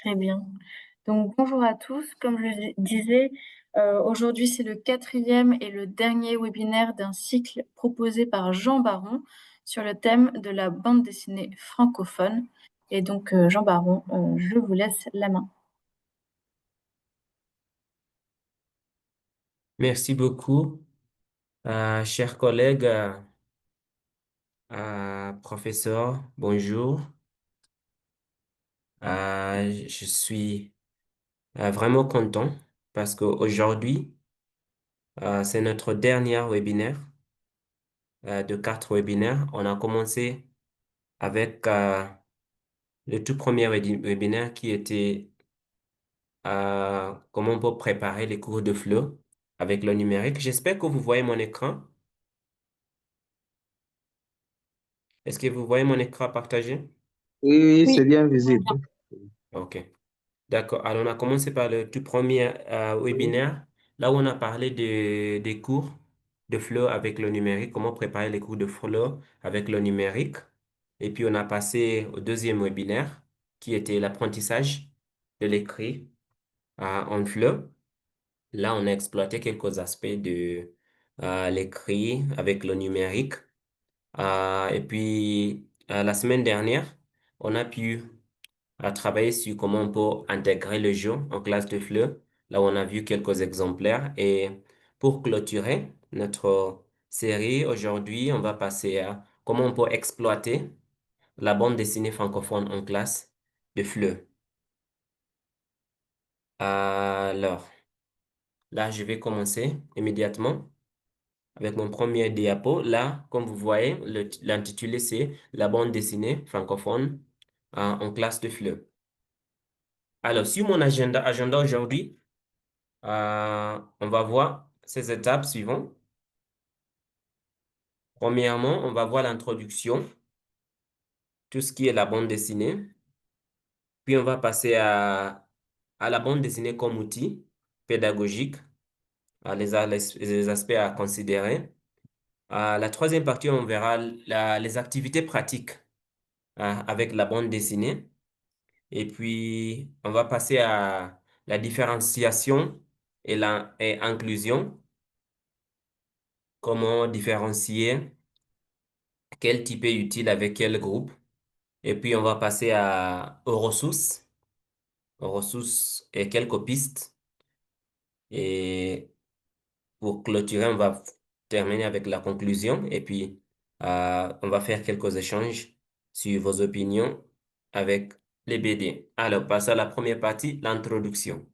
Très bien. Donc bonjour à tous. Comme je disais, aujourd'hui c'est le quatrième et le dernier webinaire d'un cycle proposé par Jean Baron sur le thème de la bande dessinée francophone. Et donc Jean Baron, je vous laisse la main. Merci beaucoup, chers collègues, professeurs, bonjour. Je suis vraiment content parce qu'aujourd'hui, c'est notre dernier webinaire de 4 webinaires. On a commencé avec le tout premier webinaire qui était comment on peut préparer les cours de FLE avec le numérique. J'espère que vous voyez mon écran. Est-ce que vous voyez mon écran partagé? Oui, oui, c'est Oui, bien visible. OK. D'accord. Alors, on a commencé par le tout premier Oui. webinaire, là où on a parlé des cours de FLE avec le numérique, comment préparer les cours de FLE avec le numérique. Et puis, on a passé au deuxième webinaire, qui était l'apprentissage de l'écrit en FLE. Là, on a exploité quelques aspects de l'écrit avec le numérique. Et puis, la semaine dernière, on a pu travailler sur comment on peut intégrer le jeu en classe de FLE. Là, on a vu quelques exemplaires. Et pour clôturer notre série, aujourd'hui, on va passer à comment on peut exploiter la bande dessinée francophone en classe de FLE. Alors, là, je vais commencer immédiatement avec mon premier diapo. Là, comme vous voyez, l'intitulé, c'est la bande dessinée francophone en classe de FLE. Alors, sur mon agenda aujourd'hui, on va voir ces étapes suivantes. Premièrement, on va voir l'introduction, tout ce qui est la bande dessinée. Puis, on va passer à la bande dessinée comme outil pédagogique, les aspects à considérer. La troisième partie, on verra les activités pratiques avec la bande dessinée. Et puis, on va passer à la différenciation et l'inclusion. Comment différencier quel type est utile avec quel groupe. Et puis, on va passer aux ressources et quelques pistes. Et pour clôturer, on va terminer avec la conclusion. Et puis, on va faire quelques échanges sur vos opinions avec les BD. Alors, passons à la première partie, l'introduction.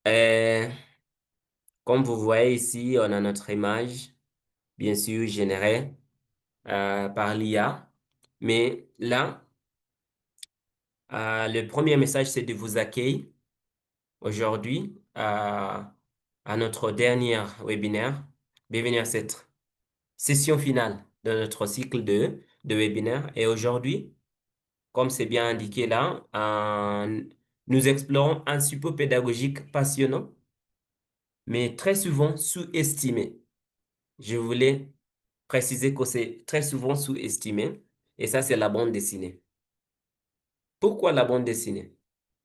Euh, Comme vous voyez ici, on a notre image, bien sûr, générée par l'IA. Mais là, le premier message, c'est de vous accueillir aujourd'hui à notre dernier webinaire. Bienvenue à cette session finale de notre cycle de webinaires. Et aujourd'hui, comme c'est bien indiqué là, nous explorons un support pédagogique passionnant, mais très souvent sous-estimé. Je voulais préciser que c'est très souvent sous-estimé. Et ça, c'est la bande dessinée. Pourquoi la bande dessinée?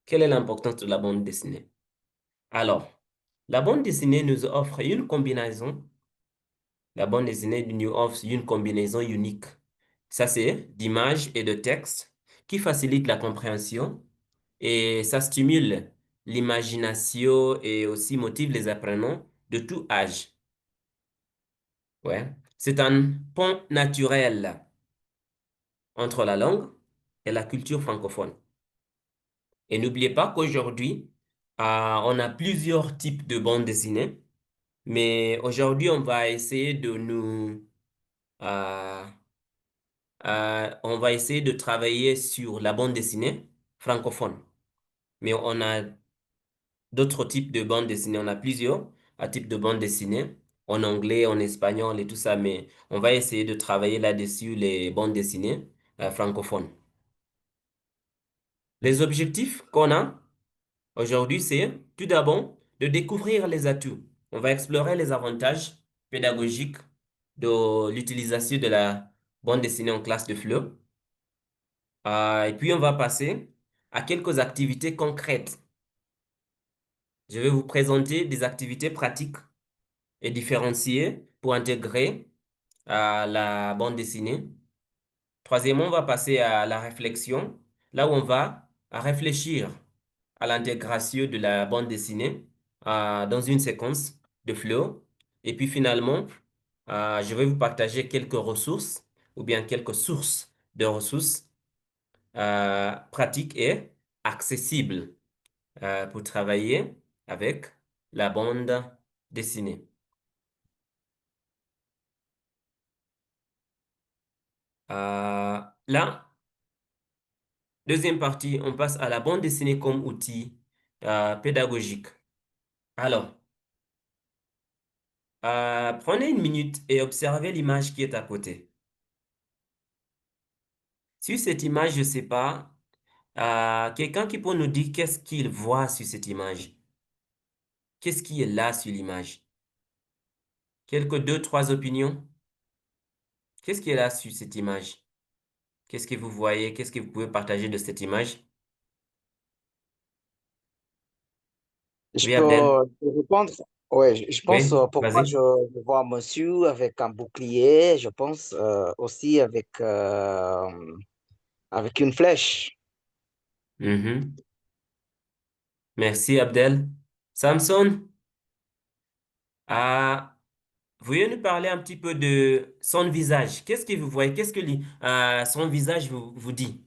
Quelle est l'importance de la bande dessinée? Alors, la bande dessinée nous offre une combinaison. La bande dessinée nous offre une combinaison unique. Ça, c'est d'images et de textes qui facilite la compréhension et ça stimule l'imagination et aussi motive les apprenants de tout âge. Ouais. C'est un pont naturel entre la langue et la culture francophone. Et n'oubliez pas qu'aujourd'hui, on a plusieurs types de bandes dessinées. Mais aujourd'hui, on va essayer euh, on va essayer de travailler sur la bande dessinée francophone. Mais on a d'autres types de bandes dessinées. On a plusieurs types de bandes dessinées en anglais, en espagnol et tout ça. Mais on va essayer de travailler là-dessus les bandes dessinées francophones. Les objectifs qu'on a aujourd'hui, c'est tout d'abord de découvrir les atouts. On va explorer les avantages pédagogiques de l'utilisation de la bande dessinée en classe de FLE. Et puis, on va passer à quelques activités concrètes. Je vais vous présenter des activités pratiques et différenciées pour intégrer la bande dessinée. Troisièmement, on va passer à la réflexion, là où on va réfléchir à l'intégration de la bande dessinée dans une séquence de flow. Et puis finalement, je vais vous partager quelques ressources ou bien quelques sources de ressources pratiques et accessibles pour travailler avec la bande dessinée. Là, deuxième partie, on passe à la bande dessinée comme outil pédagogique. Alors, prenez une minute et observez l'image qui est à côté. Sur cette image, je ne sais pas, quelqu'un qui peut nous dire qu'est-ce qu'il voit sur cette image? Qu'est-ce qui est là sur l'image? Quelques deux, trois opinions? Qu'est-ce qui est là sur cette image? Qu'est-ce que vous voyez? Qu'est-ce que vous pouvez partager de cette image? Je Oui, peux Abdel? répondre? Oui, je pense Oui, pourquoi vas-y. je vois un monsieur avec un bouclier, je pense aussi avec une flèche. Mhm. Merci, Abdel. Samson, veuillez nous parler un petit peu de son visage. Qu'est-ce que vous voyez? Qu'est-ce que son visage vous dit?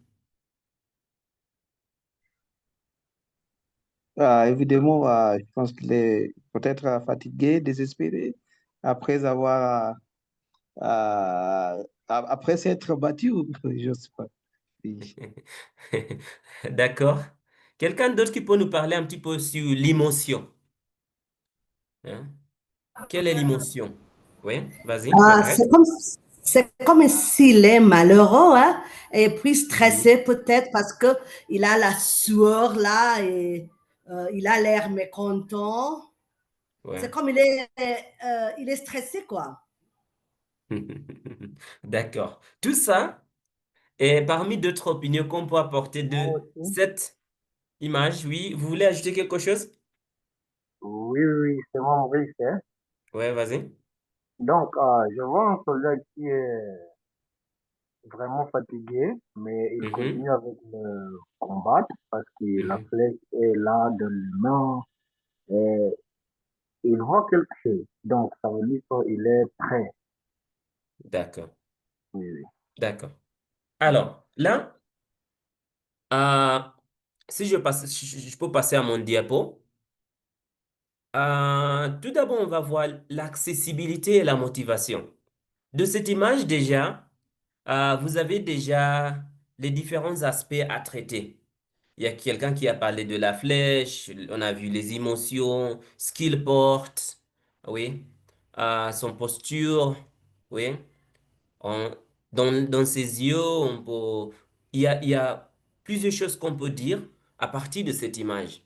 Évidemment, je pense qu'il est peut-être fatigué, désespéré, après avoir, après s'être battu, je sais pas. Oui. D'accord. Quelqu'un d'autre qui peut nous parler un petit peu sur l'émotion, hein? Quelle est l'émotion? Oui, vas-y, Ah, Margaret. c'est comme s'il est malheureux, hein, et puis Oui, stressé peut-être parce que il a la sueur là et il a l'air mécontent. C'est ouais. comme il est stressé, quoi. D'accord. Tout ça est parmi d'autres opinions qu'on peut apporter Moi de aussi. cette image. Oui, vous voulez ajouter quelque chose? Oui, oui, oui, c'est mon Maurice, hein. Ouais, vas-y. Donc, je vois un soldat qui est vraiment fatigué, mais il Mhm. continue avec le combat parce que la Mhm. flèche est là de l'humain et il voit quelque chose. Donc, ça veut dire qu'il est prêt. D'accord, Oui, oui. d'accord. Alors, là, euh, si je passe, je peux passer à mon diapo. Tout d'abord, on va voir l'accessibilité et la motivation. De cette image déjà, vous avez déjà les différents aspects à traiter. Il y a quelqu'un qui a parlé de la flèche, on a vu les émotions, ce qu'il porte, oui, son posture, oui. On- dans ses yeux, il y a plusieurs choses qu'on peut dire à partir de cette image.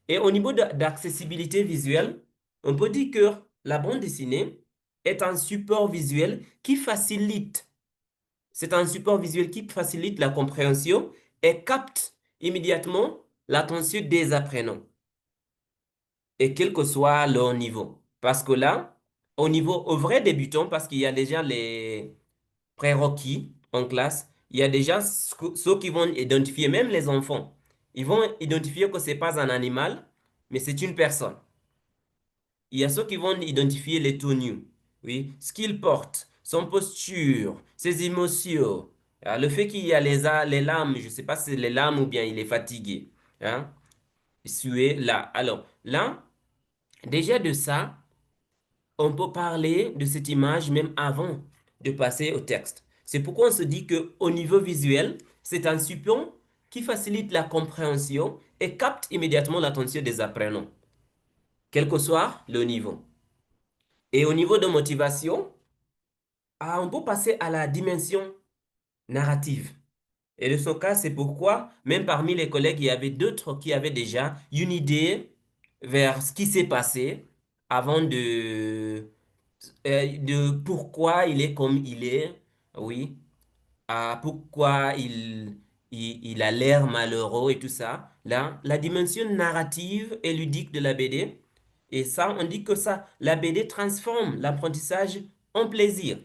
Et au niveau d'accessibilité visuelle, on peut dire que la bande dessinée est un support visuel qui facilite. C'est un support visuel qui facilite la compréhension et capte immédiatement l'attention des apprenants, et quel que soit leur niveau. Parce que là, au vrai débutant, parce qu'il y a déjà les prérequis en classe, il y a déjà ceux qui vont identifier, même les enfants, ils vont identifier que ce n'est pas un animal, mais c'est une personne. Il y a ceux qui vont identifier les tenues, oui, ce qu'il porte, son posture, ses émotions, le fait qu'il y a les larmes, je ne sais pas si c'est les larmes ou bien il est fatigué, hein, sué là. Alors là, déjà de ça, on peut parler de cette image même avant de passer au texte. C'est pourquoi on se dit que au niveau visuel, c'est un support qui facilite la compréhension et capte immédiatement l'attention des apprenants, quel que soit le niveau. Et au niveau de motivation, on peut passer à la dimension narrative. Et de ce cas, c'est pourquoi, même parmi les collègues, il y avait d'autres qui avaient déjà une idée vers ce qui s'est passé avant de pourquoi il est comme il est, oui, pourquoi il a l'air malheureux et tout ça. Là, la dimension narrative et ludique de la BD, et ça, on dit que ça, la BD transforme l'apprentissage en plaisir.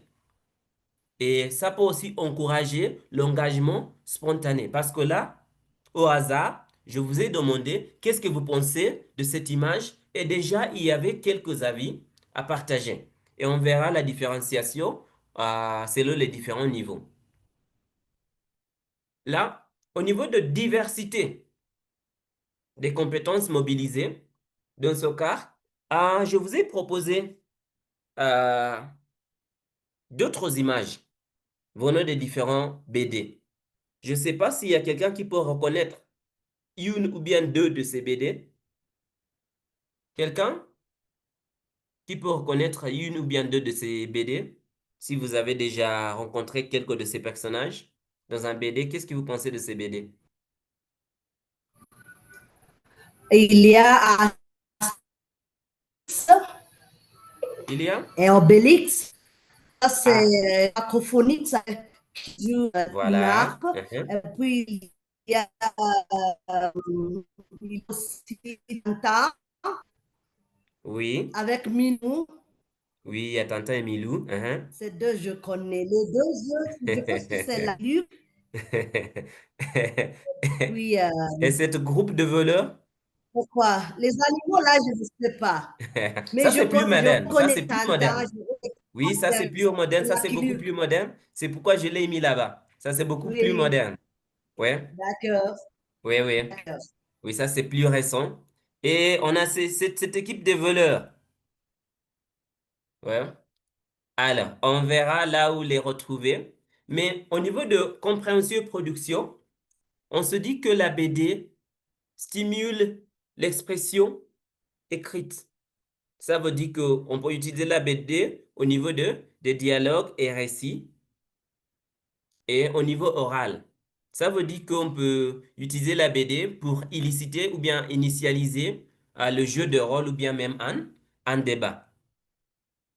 Et ça peut aussi encourager l'engagement spontané. Parce que là, au hasard, je vous ai demandé qu'est-ce que vous pensez de cette image et déjà, il y avait quelques avis à partager. Et on verra la différenciation selon les différents niveaux. Là, au niveau de diversité des compétences mobilisées, dans ce cas, je vous ai proposé euh, d'autres images venant des différents BD. Je ne sais pas s'il y a quelqu'un qui peut reconnaître une ou bien deux de ces BD. Quelqu'un qui peut reconnaître une ou bien deux de ces BD? Si vous avez déjà rencontré quelques de ces personnages dans un BD, qu'est-ce que vous pensez de ces BD? Il y a Il y a? et Obélix. Ça, Ah, c'est acrophonique, ça joue une voilà. harpe. Et puis, il y a aussi Tintin Oui, avec Minou. oui, il y a Tintin et Milou. Ces deux, je connais. Les deux autres, je pense que c'est la Lune. Puis, Et cette groupe de voleurs? pourquoi? Les animaux, là, je ne sais pas. Mais Ça, c'est plus je moderne. Ça, connais c'est plus Tintin. moderne. Oui, ça, c'est plus moderne. Ça, c'est Lucky beaucoup Luke. plus moderne. C'est pourquoi je l'ai mis là-bas. Ça, c'est beaucoup plus Oui, moderne. Ouais, d'accord. oui, oui. D'accord. Oui, ça, c'est plus récent. Et on a cette équipe de voleurs. Ouais. Alors, on verra là où les retrouver. Mais au niveau de compréhension et production, on se dit que la BD stimule l'expression écrite. Ça veut dire qu'on peut utiliser la BD au niveau des dialogues et récits et au niveau oral. Ça veut dire qu'on peut utiliser la BD pour illiciter ou bien initialiser le jeu de rôle ou bien même un débat.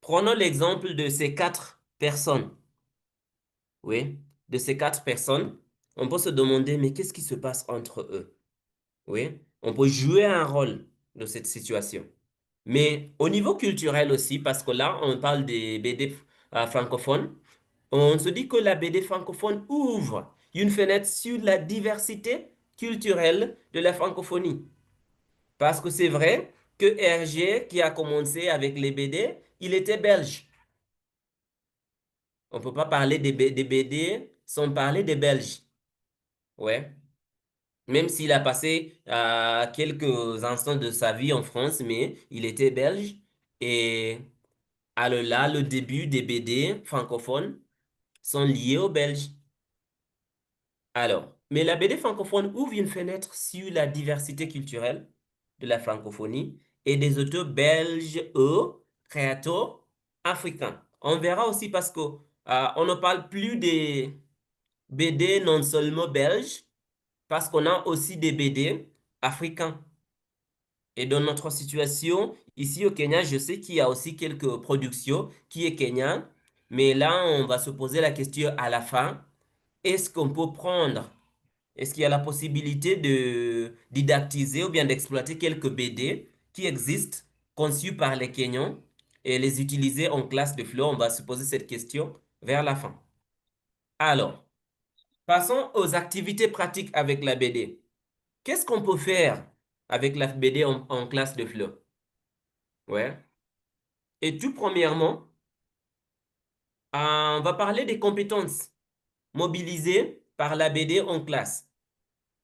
Prenons l'exemple de ces quatre personnes. Oui, de ces quatre personnes, on peut se demander, mais qu'est-ce qui se passe entre eux? Oui, on peut jouer un rôle dans cette situation. Mais au niveau culturel aussi, parce que là, on parle des BD francophones, on se dit que la BD francophone ouvre une fenêtre sur la diversité culturelle de la francophonie. Parce que c'est vrai que Hergé, qui a commencé avec les BD, il était belge. On ne peut pas parler des BD sans parler des Belges. Ouais. Même s'il a passé quelques instants de sa vie en France, mais il était belge. Et alors là, le début des BD francophones sont liés aux Belges. Alors, mais la BD francophone ouvre une fenêtre sur la diversité culturelle de la francophonie et des auteurs belges et créateurs africains. On verra aussi parce que on ne parle plus des BD non seulement belges, parce qu'on a aussi des BD africains. Et dans notre situation, ici au Kenya, je sais qu'il y a aussi quelques productions qui est kenyan, mais là, on va se poser la question à la fin, est-ce qu'on peut prendre, est-ce qu'il y a la possibilité de didactiser ou bien d'exploiter quelques BD qui existent, conçus par les Kenyans, et les utiliser en classe de philo? On va se poser cette question vers la fin. Alors, passons aux activités pratiques avec la BD. Qu'est-ce qu'on peut faire avec la BD en classe de philo? Ouais. Et tout premièrement, on va parler des compétences mobilisées par la BD en classe.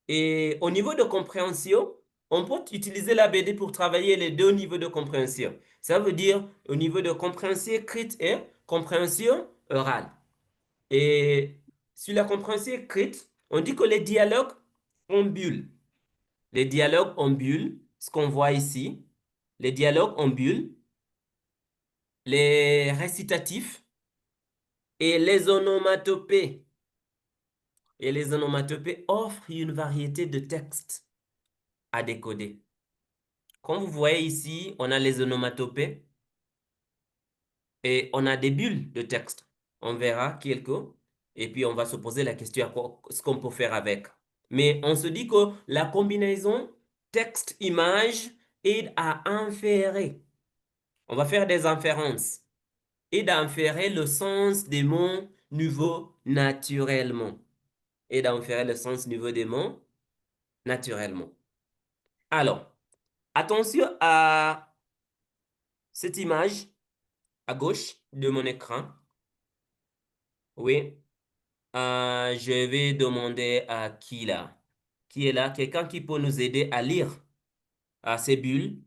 Et au niveau de compréhension, on peut utiliser la BD pour travailler les deux niveaux de compréhension. Ça veut dire au niveau de compréhension écrite et compréhension orale. Et sur la compréhension écrite, on dit que les dialogues en bulle. Les dialogues en bulle, ce qu'on voit ici, les dialogues en bulle, les récitatifs et les onomatopées. Et les onomatopées offrent une variété de textes à décoder. Comme vous voyez ici, on a les onomatopées et on a des bulles de texte. On verra quelques. Et puis, on va se poser la question ce qu'on peut faire avec. Mais on se dit que la combinaison texte-image aide à inférer. On va faire des inférences. Aide à inférer le sens des mots nouveaux naturellement. Aide à inférer le sens nouveau des mots naturellement. Alors, attention à cette image à gauche de mon écran. Oui. Je vais demander à qui là? Qui est là? Quelqu'un qui peut nous aider à lire ces bulles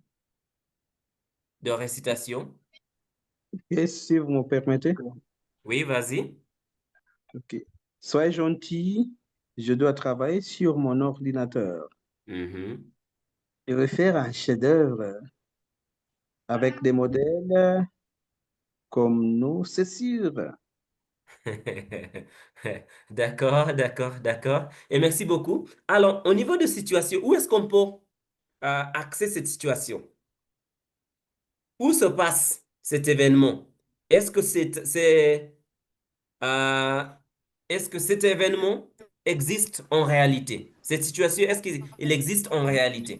de récitation? Et si vous me permettez, Oui, vas-y. ok. Soyez gentil, je dois travailler sur mon ordinateur Mhm. et refaire un chef-d'œuvre avec des modèles comme nous, c'est sûr. D'accord, d'accord, d'accord. Et merci beaucoup. Alors, au niveau de situation, où est-ce qu'on peut axer cette situation? Où se passe cet événement? Est-ce que euh, est-ce que cet événement existe en réalité? Cette situation, est-ce qu'il existe en réalité?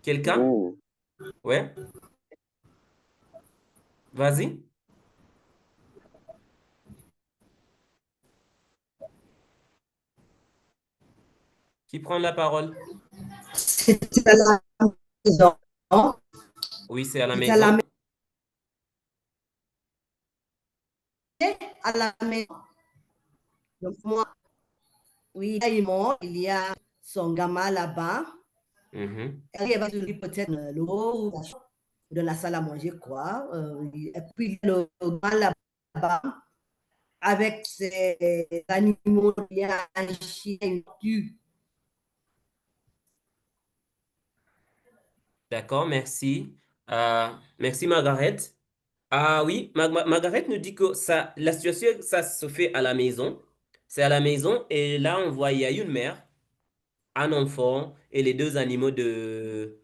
Quelqu'un? Oh, Ouais, vas-y. Qui prend la parole? C'était à la maison. Oui, c'est à la C'était à la maison. maison. À la maison. Donc, moi, oui, il y a son gamin là-bas. Mhm. Elle va lui peut-être l'eau ou de la salle à manger, quoi. Et puis, le gamin là-bas, avec ses animaux, il y a un chien, une tortue. D'accord, merci. Merci Margaret. Ah oui, Margaret nous dit que ça, la situation, ça se fait à la maison. C'est à la maison et là, on voit, il y a une mère, un enfant et les deux animaux de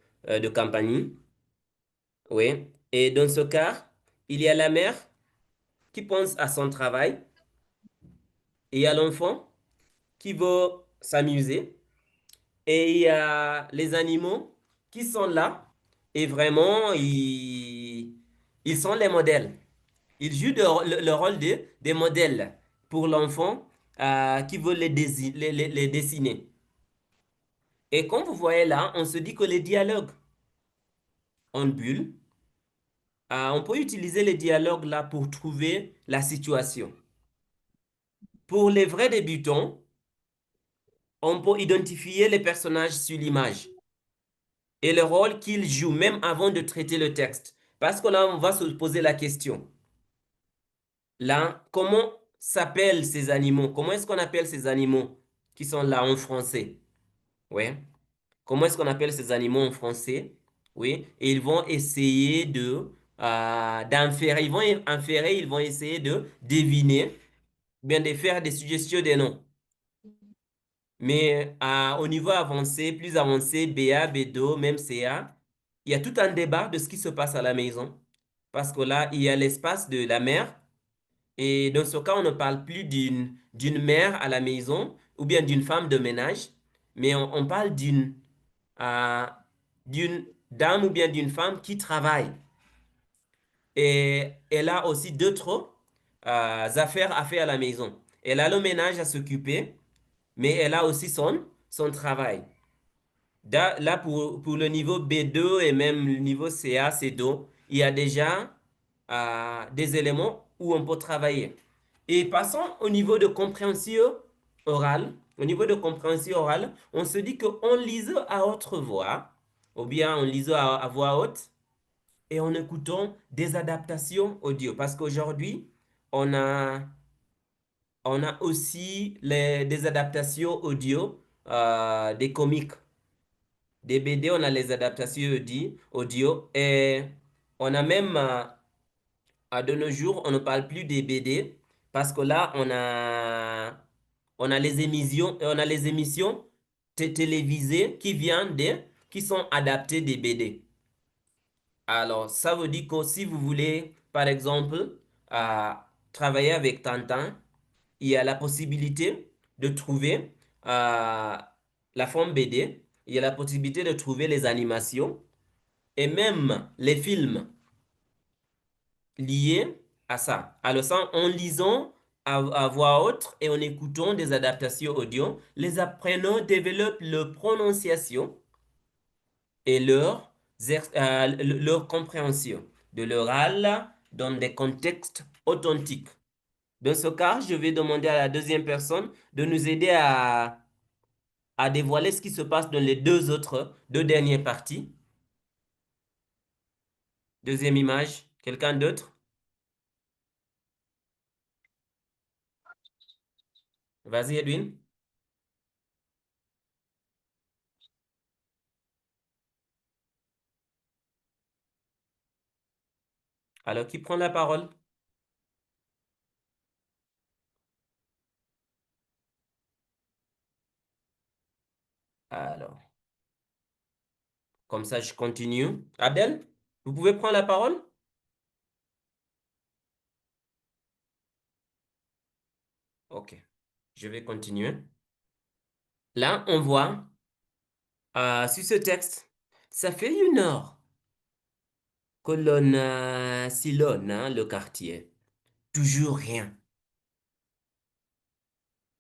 compagnie. Oui. Et dans ce cas, il y a la mère qui pense à son travail et il y a l'enfant qui veut s'amuser. Et il y a les animaux qui sont là et vraiment, ils sont les modèles. Ils jouent le rôle des modèles pour l'enfant qui veut les dessiner. Et comme vous voyez là, on se dit que les dialogues en bulle, on peut utiliser les dialogues là pour trouver la situation. Pour les vrais débutants, on peut identifier les personnages sur l'image et le rôle qu'ils jouent même avant de traiter le texte. Parce que là, on va se poser la question. Là, comment s'appellent ces animaux? Comment est-ce qu'on appelle ces animaux qui sont là en français? Ouais. Comment est-ce qu'on appelle ces animaux en français? Oui. Et ils vont essayer d'inférer. Ils vont inférer, ils vont essayer de deviner, bien de faire des suggestions des noms. Mais au niveau avancé, plus avancé, BA, B2, même CA, il y a tout un débat de ce qui se passe à la maison. Parce que là, il y a l'espace de la mère. Et dans ce cas, on ne parle plus d'une mère à la maison ou bien d'une femme de ménage, mais on parle euh, d'une dame ou bien d'une femme qui travaille. Et elle a aussi d'autres affaires à faire à la maison. Elle a le ménage à s'occuper, mais elle a aussi son travail. Là, pour le niveau B2 et même le niveau CA, C2, il y a déjà des éléments où on peut travailler. Et passons au niveau de compréhension orale. Au niveau de compréhension orale, on se dit qu'on lise à haute voix, ou bien on lise à voix haute, et en écoutant des adaptations audio. Parce qu'aujourd'hui, on a, on a aussi des adaptations audio des comics. Des BD, on a les adaptations audio et on a même, de nos jours, on ne parle plus des BD parce que là, on a les émissions télévisées qui sont adaptées des BD. Alors, ça veut dire que si vous voulez, par exemple, travailler avec Tintin, il y a la possibilité de trouver la forme BD, il y a la possibilité de trouver les animations et même les films liés à ça. Alors ça, en lisant à voix haute et en écoutant des adaptations audio, les apprenants développent leur prononciation et leur compréhension de l'oral dans des contextes authentiques. Dans ce cas, je vais demander à la deuxième personne de nous aider à dévoiler ce qui se passe dans les deux dernières parties. Deuxième image, quelqu'un d'autre? Vas-y, Edwin. Alors, qui prend la parole? Alors, comme ça, je continue. Abdel, vous pouvez prendre la parole? Ok, je vais continuer. Là, on voit sur ce texte, ça fait 1 heure que l'on sillonne le quartier. Toujours rien.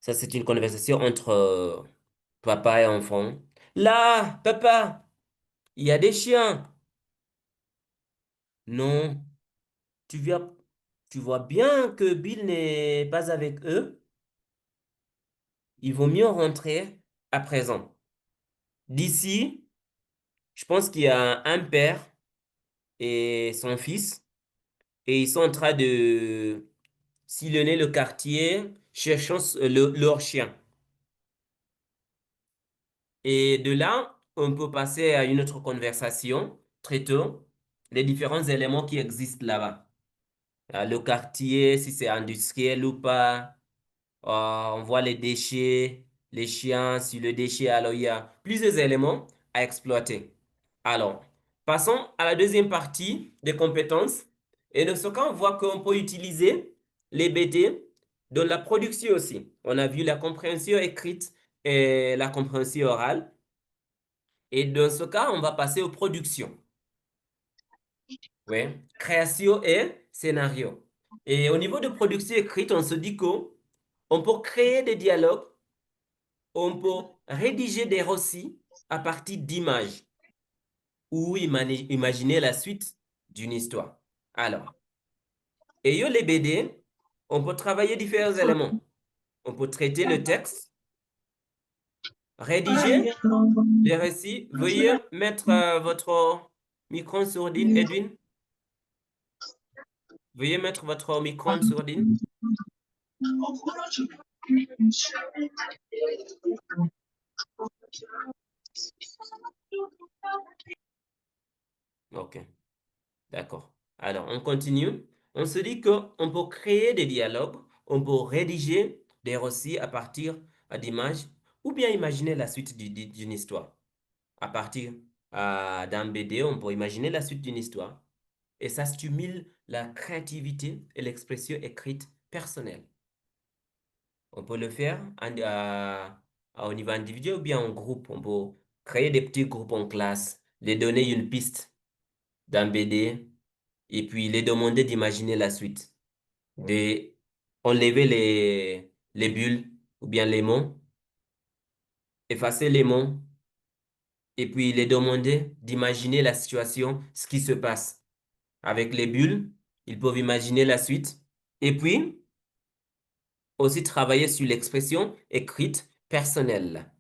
Ça, c'est une conversation entre papa et enfant. Là, papa, il y a des chiens. Non, tu vois, tu vois bien que Bill n'est pas avec eux. Il vaut mieux rentrer à présent. D'ici, je pense qu'il y a un père et son fils, et ils sont en train de sillonner le quartier, cherchant leur chien. Et de là, on peut passer à une autre conversation, très tôt, les différents éléments qui existent là-bas. Le quartier, si c'est industriel ou pas. On voit les déchets, les chiens sur le déchet. Alors, il y a plusieurs éléments à exploiter. Alors, passons à la deuxième partie des compétences. Et dans ce cas, on voit qu'on peut utiliser les BD dans la production aussi. On a vu la compréhension écrite et la compréhension orale. Et dans ce cas, on va passer aux productions. Oui, création et scénario. Et au niveau de production écrite, on se dit qu'on peut créer des dialogues, on peut rédiger des récits à partir d'images ou imaginer la suite d'une histoire. Alors, ayant les BD, on peut travailler différents éléments. On peut traiter le texte, rédiger des récits. Veuillez mettre votre micro en sourdine, Edwin. Veuillez mettre votre micro en sourdine. OK, d'accord. Alors, on continue. On se dit qu'on peut créer des dialogues, on peut rédiger des récits à partir d'images, ou bien imaginer la suite d'une histoire. À partir d'un BD, on peut imaginer la suite d'une histoire. Et ça stimule la créativité et l'expression écrite personnelle. On peut le faire au niveau individuel ou bien en groupe. On peut créer des petits groupes en classe, les donner une piste d'un BD et puis les demander d'imaginer la suite. Enlever les bulles ou bien les mots, effacer les mots et puis les demander d'imaginer la situation, ce qui se passe. Avec les bulles, ils peuvent imaginer la suite et puis aussi travailler sur l'expression écrite personnelle.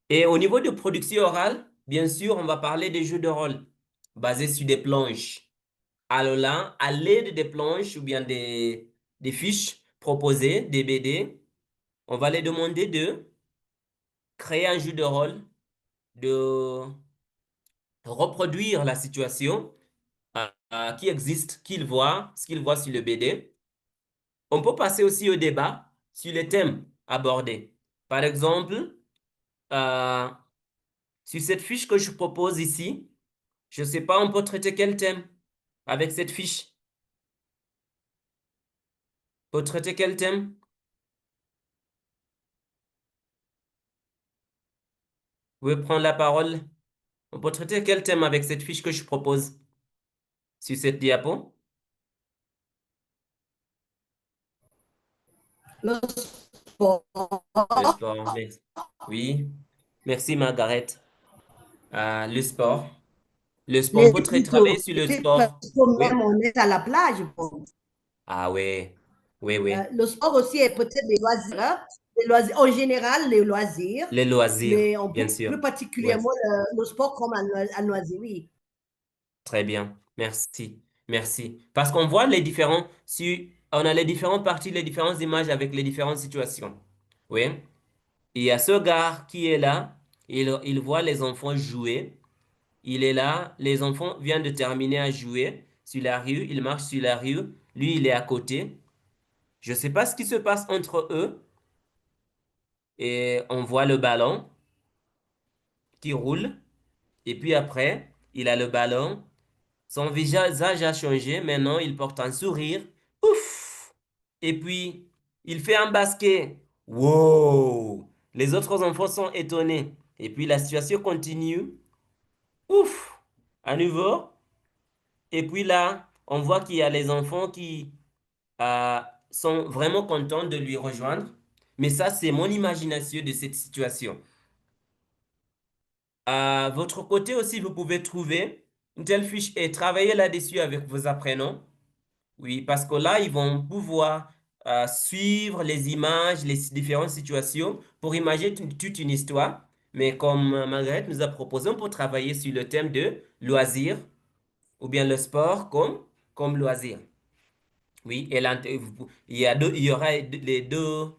Et au niveau de production orale, bien sûr, on va parler des jeux de rôle basés sur des planches. Alors là, à l'aide des planches ou bien des fiches proposées, des BD, on va les demander de créer un jeu de rôle, de reproduire la situation qui existe, qu'ils voient, ce qu'ils voient sur le BD. On peut passer aussi au débat sur les thèmes abordés. Par exemple, euh, sur cette fiche que je propose ici, je ne sais pas, on peut traiter quel thème avec cette fiche? On peut traiter quel thème? Vous pouvez prendre la parole. On peut traiter quel thème avec cette fiche que je propose sur cette diapo? Le sport, Le sport, merci. Oui, merci Margaret. Le sport. Le sport, on les peut travailler sur le activités, parce sport. que même Oui. on est à la plage. Bon. Ah oui, oui, oui. Le sport aussi est peut-être des loisirs, hein. Les loisirs. En général, les loisirs, Les loisirs, mais bien sûr. plus Ouais, particulièrement le sport comme un loisir, oui. très bien. Merci. Merci. Parce qu'on voit les différents, si on a les différentes parties, les différentes images avec les différentes situations. Oui. Il y a ce gars qui est là, il voit les enfants jouer. Il est là, les enfants viennent de terminer à jouer sur la rue, il marche sur la rue, lui il est à côté. Je ne sais pas ce qui se passe entre eux et on voit le ballon qui roule et puis après, il a le ballon, son visage a changé, maintenant il porte un sourire. Ouf! Et puis il fait un basket. Wow! Les autres enfants sont étonnés. Et puis la situation continue. Ouf! À nouveau. Et puis là, on voit qu'il y a les enfants qui euh, sont vraiment contents de lui rejoindre. Mais ça, c'est mon imagination de cette situation. À votre côté aussi, vous pouvez trouver une telle fiche et travailler là-dessus avec vos apprenants. Oui, parce que là, ils vont pouvoir suivre les images, les différentes situations pour imaginer toute une histoire. Mais comme Margaret nous a proposé, on peut travailler sur le thème de loisir ou bien le sport comme loisir. Oui, et là, il y aura les deux,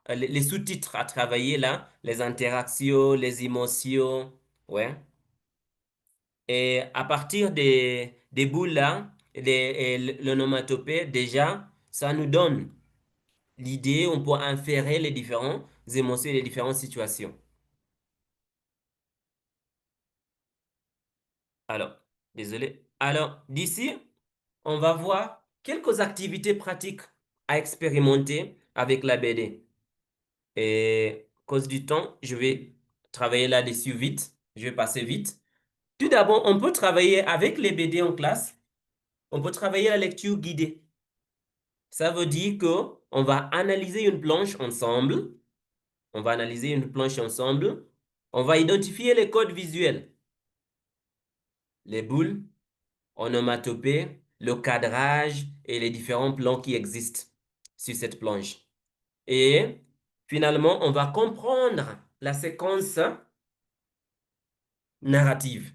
les sous-titres à travailler là, les interactions, les émotions, ouais. Et à partir des boules là, et l'onomatopée, déjà, ça nous donne l'idée, on peut inférer les différentes émotions et les différentes situations. Alors, désolé. Alors, d'ici, on va voir quelques activités pratiques à expérimenter avec la BD. Et à cause du temps, je vais travailler là-dessus vite. Je vais passer vite. Tout d'abord, on peut travailler avec les BD en classe. On peut travailler la lecture guidée. Ça veut dire que on va analyser une planche ensemble. On va analyser une planche ensemble. On va identifier les codes visuels, les boules, onomatopées, le cadrage et les différents plans qui existent sur cette planche. Et finalement, on va comprendre la séquence narrative.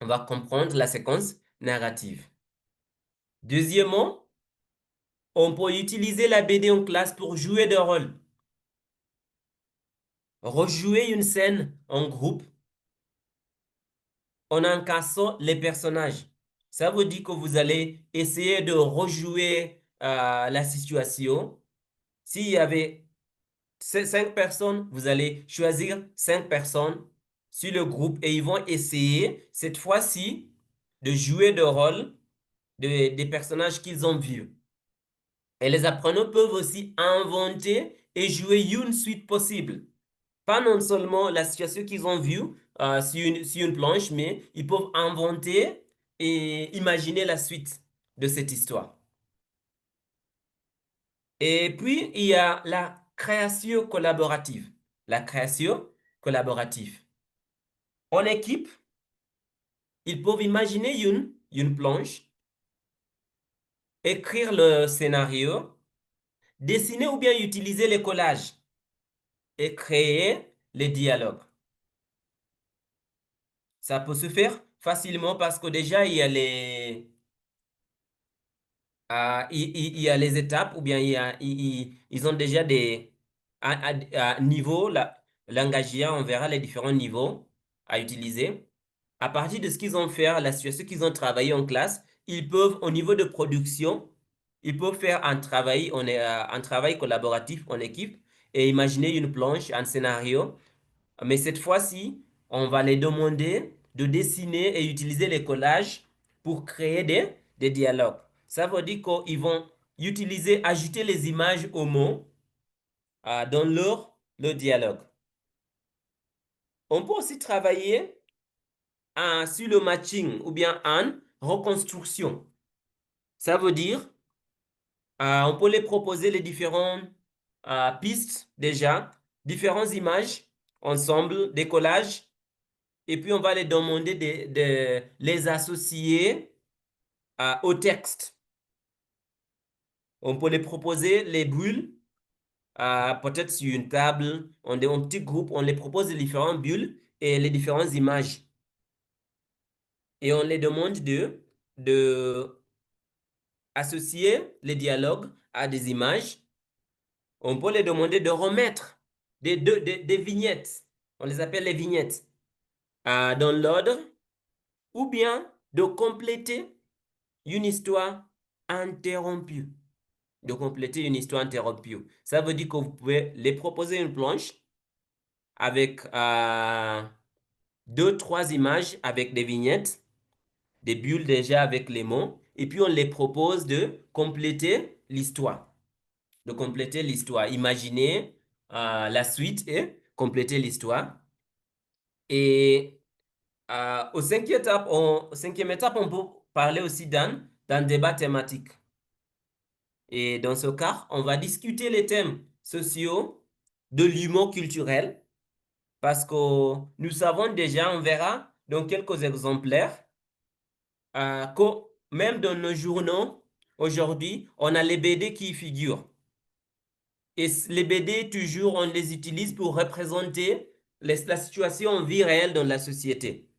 On va comprendre la séquence narrative. Deuxièmement, on peut utiliser la BD en classe pour jouer des rôles. Rejouer une scène en groupe en encassant les personnages. Ça veut dire que vous allez essayer de rejouer la situation. S'il y avait 5 personnes, vous allez choisir 5 personnes sur le groupe et ils vont essayer cette fois-ci de jouer le rôle des personnages qu'ils ont vus. Et les apprenants peuvent aussi inventer et jouer une suite possible. Pas non seulement la situation qu'ils ont vue sur une planche, mais ils peuvent inventer et imaginer la suite de cette histoire. Et puis, il y a la création collaborative. La création collaborative. En équipe, ils peuvent imaginer une planche, écrire le scénario, dessiner ou bien utiliser les collages et créer les dialogues. Ça peut se faire facilement parce que déjà, il y a les étapes ou bien ils ont déjà à niveau langagier, on verra les différents niveaux à utiliser. À partir de ce qu'ils ont fait, la situation qu'ils ont travaillé en classe, ils peuvent, au niveau de production, ils peuvent faire un travail collaboratif en équipe et imaginer une planche, un scénario. Mais cette fois-ci, on va les demander de dessiner et utiliser les collages pour créer des dialogues. Ça veut dire qu'ils vont ajouter les images aux mots dans leur dialogue. On peut aussi travailler sur le matching ou bien en reconstruction. Ça veut dire, on peut les proposer les différentes pistes déjà, différentes images ensemble, des collages, et puis on va les demander de les associer au texte. On peut les proposer les bulles, peut-être sur une table, on est un petit groupe, on les propose les différentes bulles et les différentes images. Et on les demande de associer les dialogues à des images. On peut les demander de remettre des vignettes. On les appelle les vignettes dans l'ordre, ou bien de compléter une histoire interrompue. De compléter une histoire interrompue. Ça veut dire que vous pouvez les proposer une planche avec 2-3 images avec des vignettes, des bulles déjà avec les mots, et puis on les propose de compléter l'histoire. De compléter l'histoire. Imaginez la suite et compléter l'histoire. Et au cinquième étape, on peut parler aussi d'un débat thématique. Et dans ce cas, on va discuter les thèmes sociaux, de l'humour culturel, parce que nous savons déjà, on verra dans quelques exemplaires, que même dans nos journaux, aujourd'hui, on a les BD qui y figurent. Et les BD, toujours, on les utilise pour représenter la situation en vie réelle dans la société.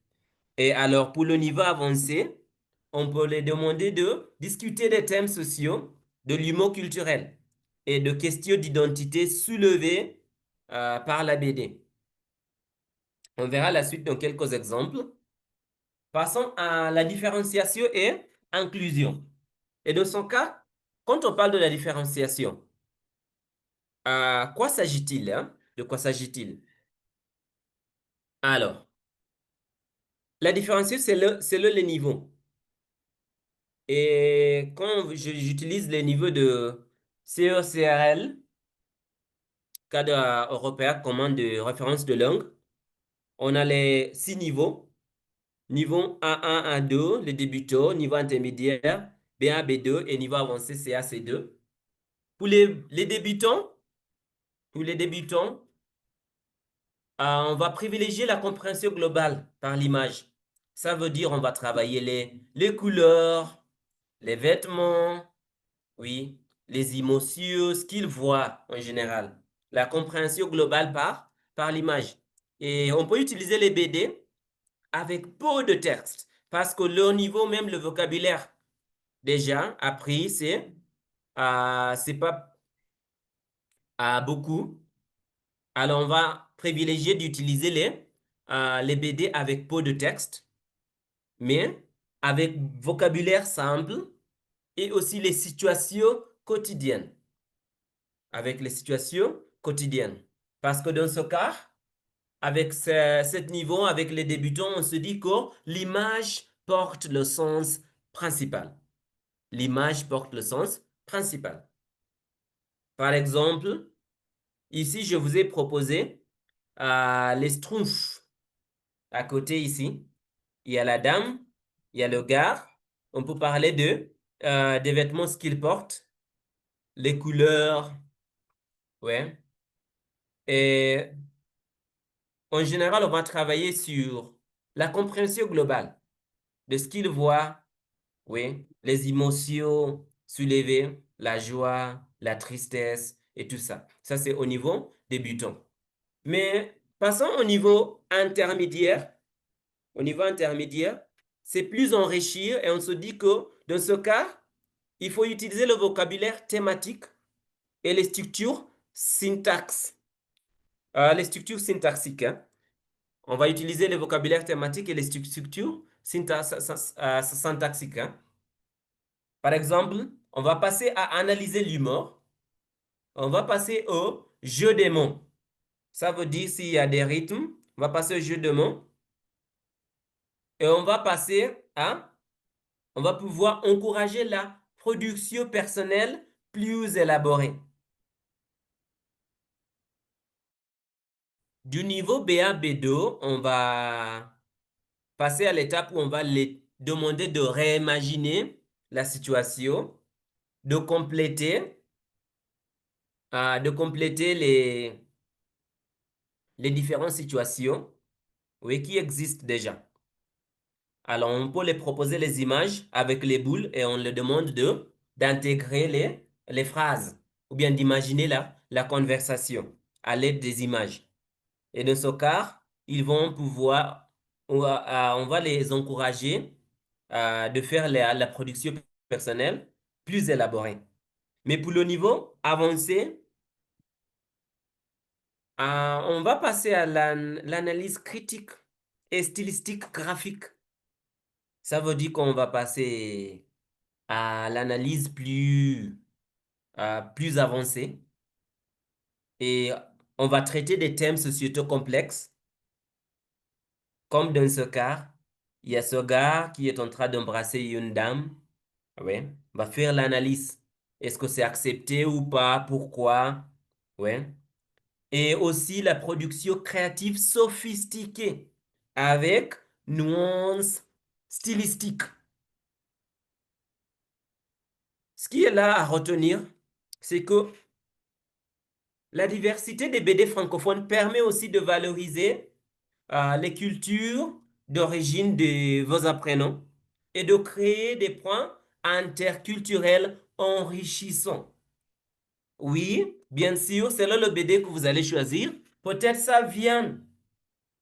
Et alors, pour le niveau avancé, on peut les demander de discuter des thèmes sociaux, de l'humour culturel et de questions d'identité soulevées par la BD. On verra la suite dans quelques exemples. Passons à la différenciation et inclusion. Et dans son cas, quand on parle de la différenciation, quoi s'agit-il, hein? De quoi s'agit-il? Alors, la différenciation, c'est les niveaux. Et quand j'utilise les niveaux de CECRL, cadre européen commun de référence de langue, on a les 6 niveaux. Niveau A1, A2, les débutants, niveau intermédiaire, B1, B2 et niveau avancé CA, C2. Pour les débutants, on va privilégier la compréhension globale par l'image. Ça veut dire on va travailler les couleurs, les vêtements, oui, les émotions, ce qu'ils voient en général. La compréhension globale par l'image. Et on peut utiliser les BD avec peu de texte parce que leur niveau, même le vocabulaire déjà appris, c'est pas beaucoup. Alors, on va privilégier d'utiliser les BD avec peu de texte, mais avec vocabulaire simple et aussi les situations quotidiennes. Avec les situations quotidiennes. Parce que dans ce cas, avec ce niveau, avec les débutants, on se dit que l'image porte le sens principal. L'image porte le sens principal. Par exemple, ici, je vous ai proposé les schtroumpfs. À côté ici, il y a la dame, il y a le gars. On peut parler des vêtements ce qu'ils portent, les couleurs, ouais. Et en général, on va travailler sur la compréhension globale de ce qu'ils voient, oui, les émotions soulevées, la joie, la tristesse et tout ça. Ça, c'est au niveau débutant. Mais passons au niveau intermédiaire. Au niveau intermédiaire, c'est plus enrichir et on se dit que dans ce cas, il faut utiliser le vocabulaire thématique et les structures syntaxe. Les structures syntaxiques, hein. On va utiliser le vocabulaire thématique et les structures syntaxiques, hein. Par exemple, on va passer à analyser l'humour. On va passer au jeu des mots. Ça veut dire s'il y a des rythmes, on va passer au jeu de mots. Et on va on va pouvoir encourager la production personnelle plus élaborée. Du niveau BA, B2, on va passer à l'étape où on va les demander de réimaginer la situation, de compléter les différentes situations, oui, qui existent déjà. Alors, on peut les proposer les images avec les boules et on leur demande d'intégrer les phrases ou bien d'imaginer la conversation à l'aide des images. Et dans ce cas, ils vont pouvoir, on va les encourager de faire la production personnelle plus élaborée. Mais pour le niveau avancé, on va passer à l'analyse critique et stylistique graphique. Ça veut dire qu'on va passer à l'analyse plus avancée et on va traiter des thèmes sociétaux complexes. Comme dans ce cas, il y a ce gars qui est en train d'embrasser une dame. Ouais. On va faire l'analyse. Est-ce que c'est accepté ou pas? Pourquoi? Ouais. Et aussi la production créative sophistiquée avec nuances stylistiques. Ce qui est là à retenir, c'est que la diversité des BD francophones permet aussi de valoriser les cultures d'origine de vos apprenants et de créer des points interculturels enrichissants. Oui, bien sûr, selon le BD que vous allez choisir, peut-être ça vient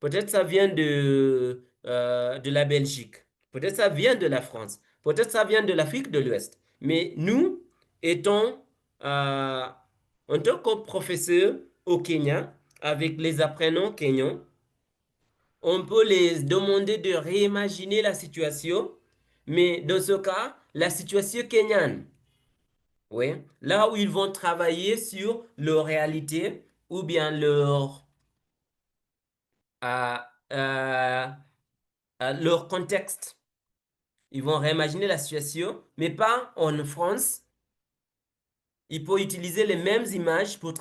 de la Belgique, peut-être ça vient de la France, peut-être ça vient de l'Afrique de l'Ouest. Mais nous, étant en tant que professeur au Kenya, avec les apprenants kenyans, on peut les demander de réimaginer la situation, mais dans ce cas, la situation kenyane. Oui, là où ils vont travailler sur leur réalité ou bien euh, euh, leur contexte. Ils vont réimaginer la situation, mais pas en France. Il faut utiliser les mêmes images pour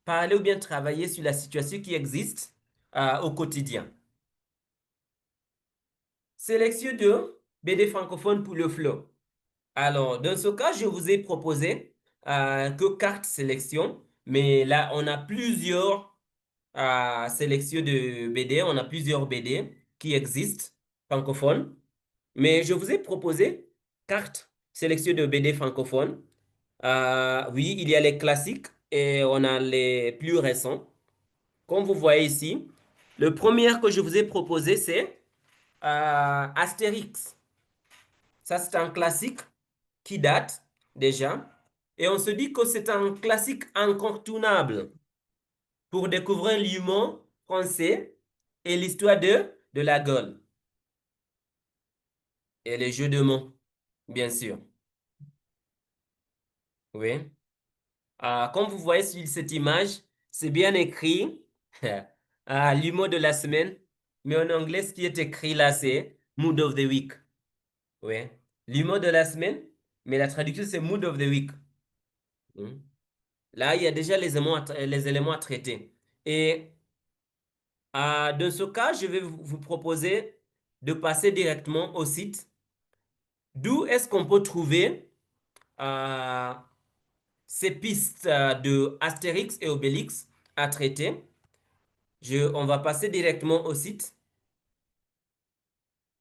parler ou bien travailler sur la situation qui existe au quotidien. Sélection de BD francophone pour le flow. Alors, dans ce cas, je vous ai proposé que carte sélection, mais là, on a plusieurs sélections de BD, on a plusieurs BD qui existent, francophones, mais je vous ai proposé carte sélection de BD francophones. Oui, il y a les classiques et on a les plus récents. Comme vous voyez ici, le premier que je vous ai proposé, c'est Astérix. Ça, c'est un classique qui date déjà. Et on se dit que c'est un classique incontournable pour découvrir l'humour français et l'histoire de la Gaule. Et les jeux de mots, bien sûr. Oui. Comme vous voyez sur cette image, c'est bien écrit l'humour de la semaine. Mais en anglais, ce qui est écrit là, c'est Mood of the Week. Oui. L'humour de la semaine, mais la traduction, c'est Mood of the Week. Hmm. Là, il y a déjà les éléments à traiter. Et dans ce cas, je vais vous proposer de passer directement au site. D'où est-ce qu'on peut trouver euh, ces pistes de Astérix et Obélix à traiter? On va passer directement au site.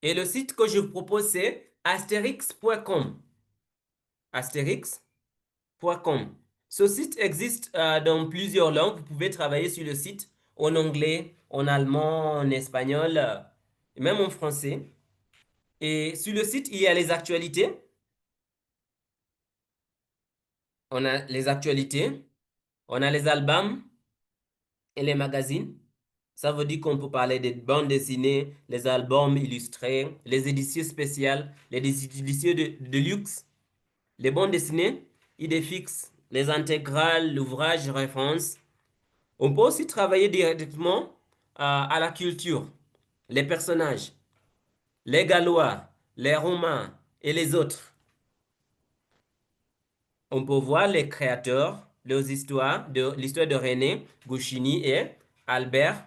Et le site que je vous propose, c'est astérix.com. Astérix.com. Ce site existe dans plusieurs langues. Vous pouvez travailler sur le site en anglais, en allemand, en espagnol, et même en français. Et sur le site, il y a les actualités. On a les actualités, on a les albums et les magazines. Ça veut dire qu'on peut parler des bandes dessinées, les albums illustrés, les éditions spéciales, les éditions de luxe, les bandes dessinées, idées fixes, les intégrales, l'ouvrage référence. On peut aussi travailler directement à la culture, les personnages, les Gallois, les Romains et les autres. On peut voir les créateurs, leurs histoires, l'histoire de René Goscinny et Albert,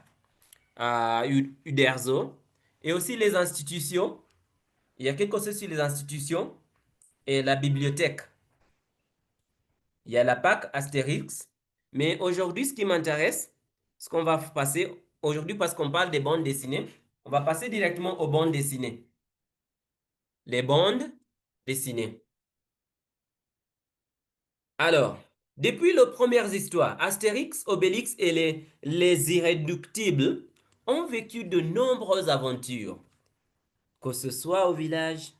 Uderzo, et aussi les institutions. Il y a quelque chose sur les institutions et la bibliothèque. Il y a la PAC Astérix. Mais aujourd'hui, ce qui m'intéresse, ce qu'on va passer aujourd'hui, parce qu'on parle des bandes dessinées, on va passer directement aux bandes dessinées. Les bandes dessinées. Alors, depuis les premières histoires, Astérix, Obélix et les Irréductibles ont vécu de nombreuses aventures, que ce soit au village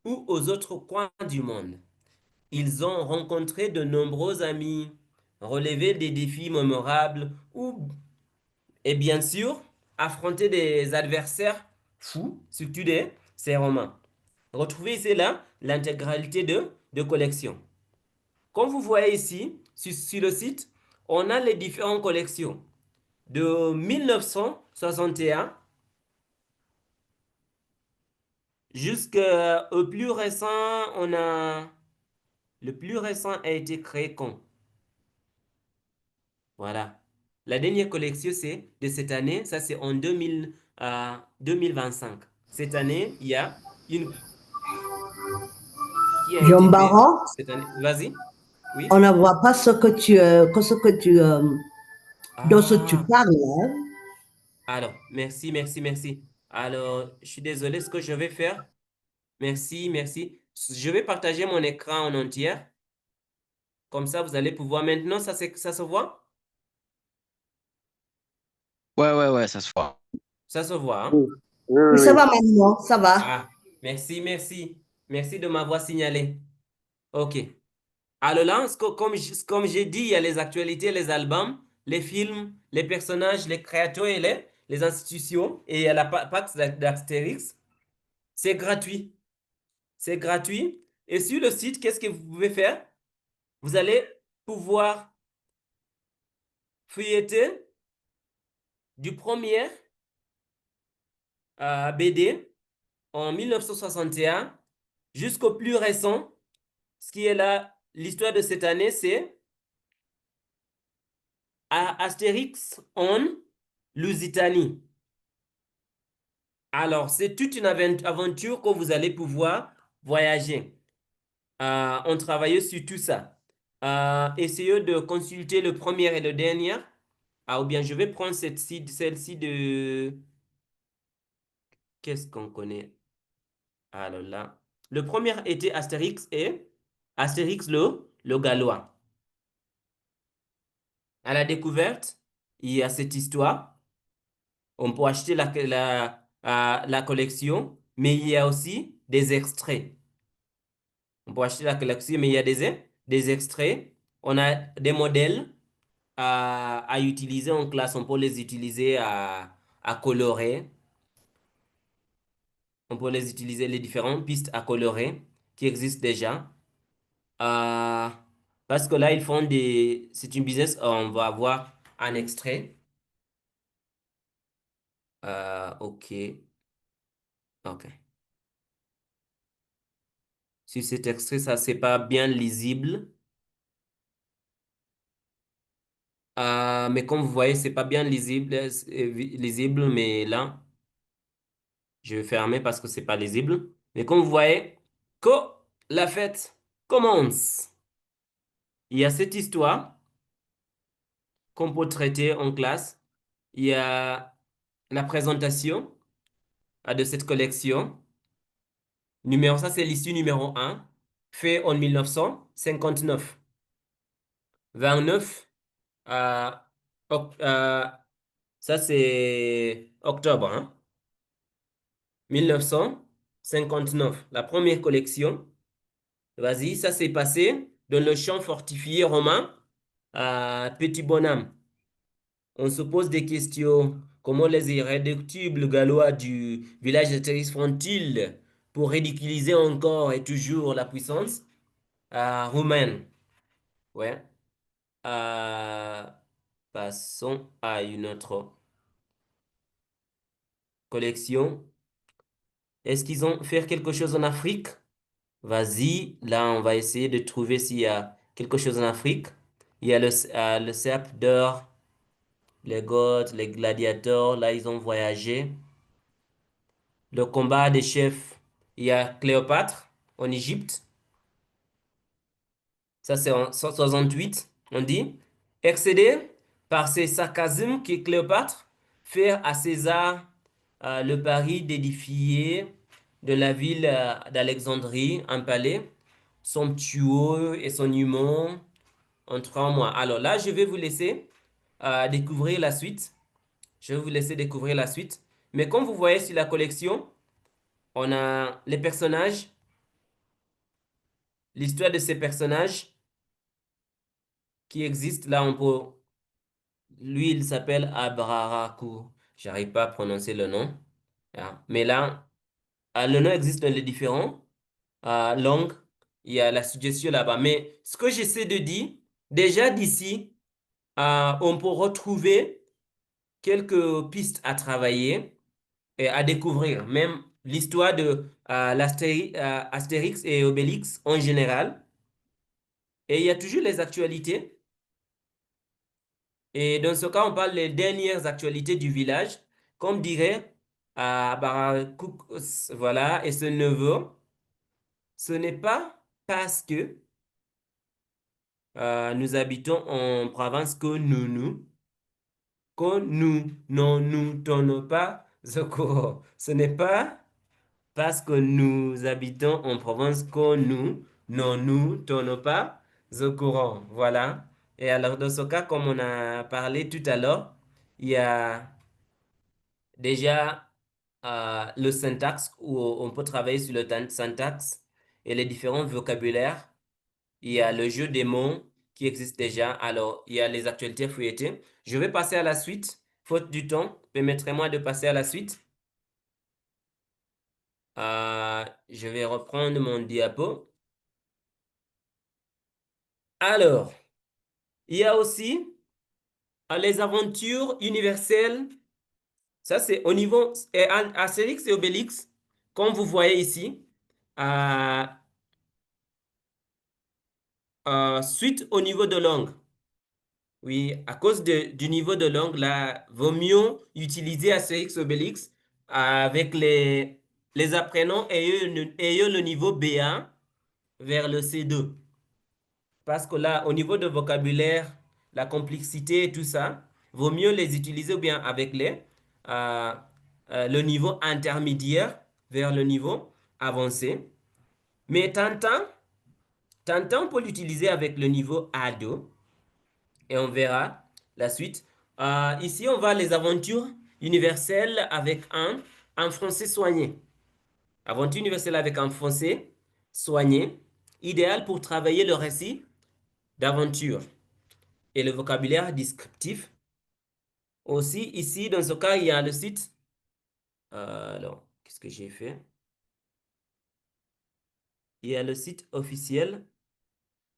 ou aux autres coins du monde. Ils ont rencontré de nombreux amis, relevé des défis mémorables et bien sûr, affronté des adversaires fous, surtout ces romans. Retrouvez ici là l'intégralité de collections. Comme vous voyez ici, sur le site, on a les différentes collections. De 1961 jusqu'au plus récent, le plus récent a été créé quand? Voilà. La dernière collection, c'est de cette année, ça c'est en 2025. Cette année, il y a une qui a Jean été créée Baron, cette année. Vas-y. Oui. on ne voit pas ce que dont tu Ah, parles, hein. alors, merci, merci, merci. Alors, je suis désolé, ce que je vais faire. Merci, merci. Je vais partager mon écran en entier. Comme ça, vous allez pouvoir. Maintenant, ça se voit? Ouais, ça se voit. Ça se voit, hein? Oui, oui, Oui, oui, ça oui. va maintenant, ça va. Ah, merci, merci. Merci de m'avoir signalé. OK. Alors là, comme j'ai dit, il y a les actualités, les albums, les films, les personnages, les créateurs et les institutions. Et il y a la PAX d'Astérix. C'est gratuit. C'est gratuit. Et sur le site, qu'est-ce que vous pouvez faire? Vous allez pouvoir feuilleter du premier BD en 1961 jusqu'au plus récent. Ce qui est là, l'histoire de cette année, c'est Astérix en Lusitanie. Alors, c'est toute une aventure que vous allez pouvoir voyager. On travaille sur tout ça. Essayez de consulter le premier et le dernier. Ou bien je vais prendre celle-ci de... Qu'est-ce qu'on connaît? Alors là. Le premier était Astérix et Astérix le Gallois. À la découverte, il y a cette histoire. On peut acheter la collection, mais il y a aussi des extraits. On peut acheter la collection, mais il y a des extraits. On a des modèles à utiliser en classe. On peut les utiliser à colorer. On peut les utiliser, les différentes pistes à colorer qui existent déjà. Euh, Parce que là, ils font des... C'est une business, on va avoir un extrait. OK. OK. Si cet extrait, ça, c'est pas bien lisible. Mais comme vous voyez, c'est pas bien lisible, lisible, mais là, je vais fermer parce que c'est pas lisible. Mais comme vous voyez, que la fête commence. Il y a cette histoire qu'on peut traiter en classe. Il y a la présentation de cette collection. Ça, c'est l'issue numéro 1, fait en 1959. 29, euh, ça c'est octobre, hein, 1959. La première collection. Vas-y, ça s'est passé dans le champ fortifié romain à Petit Bonhomme. On se pose des questions. Comment les irréductibles gallois du village de Théris font-ils pour ridiculiser encore et toujours la puissance roumaine? Ouais. Euh, Passons à une autre collection. Est-ce qu'ils ont fait quelque chose en Afrique? Vas-y, là, on va essayer de trouver s'il y a quelque chose en Afrique. Il y a le cerf d'or Les Goths, les gladiateurs, là, ils ont voyagé. Le combat des chefs, il y a Cléopâtre en Égypte. Ça, c'est en 168. On dit, excédé par ces sarcasmes que Cléopâtre fait à César le pari d'édifier de la ville d'Alexandrie un palais somptueux et son humour en 3 mois. Alors là, je vais vous laisser découvrir la suite. Je vais vous laisser découvrir la suite. Mais comme vous voyez sur la collection, on a les personnages, l'histoire de ces personnages qui existent. Là, on peut... Lui, il s'appelle Abraraku. J'arrive pas à prononcer le nom. Ah. Mais là, le nom existe dans les différents langues. Il y a la suggestion là-bas. Mais ce que j'essaie de dire, déjà d'ici, on peut retrouver quelques pistes à travailler et à découvrir. Même l'histoire de Astérix et Obélix en général. Et il y a toujours les actualités. Et dans ce cas, on parle des dernières actualités du village. Comme dirait Barakouk, voilà, et ce neveu, ce n'est pas parce que nous habitons en province que nous nous donnons pas secours. Ce n'est pas parce que nous habitons en province que nous nous donnons pas secours. Voilà. Et alors, dans ce cas, comme on a parlé tout à l'heure, il y a déjà le syntaxe où on peut travailler sur le syntaxe et les différents vocabulaires. Il y a le jeu des mots qui existe déjà. Alors, il y a les actualités feuilletées. Je vais passer à la suite. Faute du temps, permettez-moi de passer à la suite. Je vais reprendre mon diapo. Alors, il y a aussi les aventures universelles. Ça, c'est au niveau Astérix et Obélix, comme vous voyez ici. Suite au niveau de langue. Oui, à cause du niveau de langue, là, vaut mieux utiliser Astérix Obélix avec les apprenants ayant le niveau B1 vers le C2. Parce que là, au niveau de vocabulaire, la complexité et tout ça, vaut mieux les utiliser ou bien avec le niveau intermédiaire vers le niveau avancé. Mais Tintin, on peut l'utiliser avec le niveau A2 et on verra la suite. Ici, on va les aventures universelles avec un français soigné. Aventure universelle avec un français soigné, idéal pour travailler le récit d'aventure et le vocabulaire descriptif. Aussi, ici, dans ce cas, il y a le site. Alors, qu'est-ce que j'ai fait? Il y a le site officiel.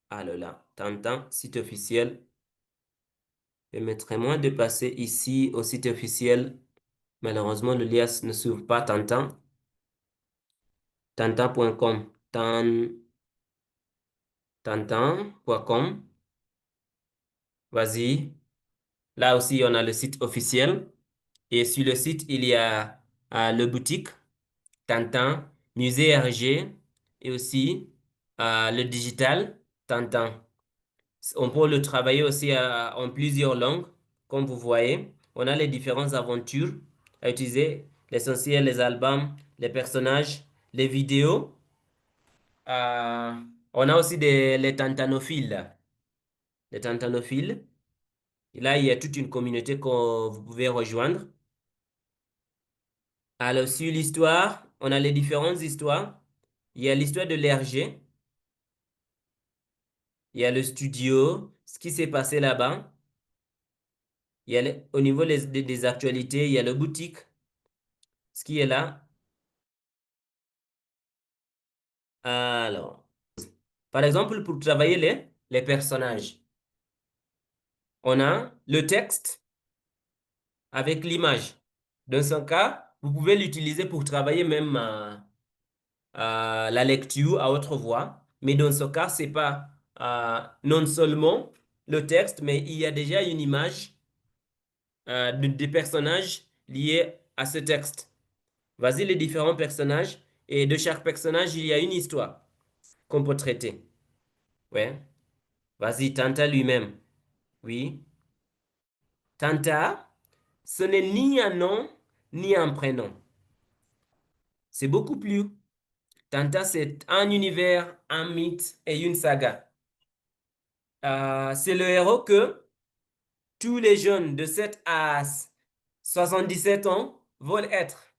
Alors là, Tintin, site officiel. Permettez-moi de passer ici au site officiel. Malheureusement, le lien ne s'ouvre pas. Tintin. Tintin.com. Tintin.com. Vas-y. Là aussi, on a le site officiel. Et sur le site, il y a le boutique Tintin, musée RG et aussi le digital Tintin. On peut le travailler aussi en plusieurs langues, comme vous voyez. On a les différentes aventures à utiliser, l'essentiel, les albums, les personnages, les vidéos. Euh, on a aussi les tantanophiles. Les tantanophiles. Et là, il y a toute une communauté que vous pouvez rejoindre. Alors, sur l'histoire, on a les différentes histoires. Il y a l'histoire de l'RG. Il y a le studio, ce qui s'est passé là-bas. Il y a au niveau des actualités, il y a le boutique, ce qui est là. Alors, par exemple, pour travailler les personnages, on a le texte avec l'image. Dans ce cas, vous pouvez l'utiliser pour travailler même la lecture à haute voix. Mais dans ce cas, c'est pas non seulement le texte, mais il y a déjà une image des personnages liés à ce texte. Vas-y, les différents personnages. Et de chaque personnage, il y a une histoire qu'on peut traiter. Ouais. Vas-y, Tanta lui-même. Oui. Tanta, ce n'est ni un nom, ni un prénom. C'est beaucoup plus. Tanta, c'est un univers, un mythe et une saga. C'est le héros que tous les jeunes de 7 à 77 ans veulent être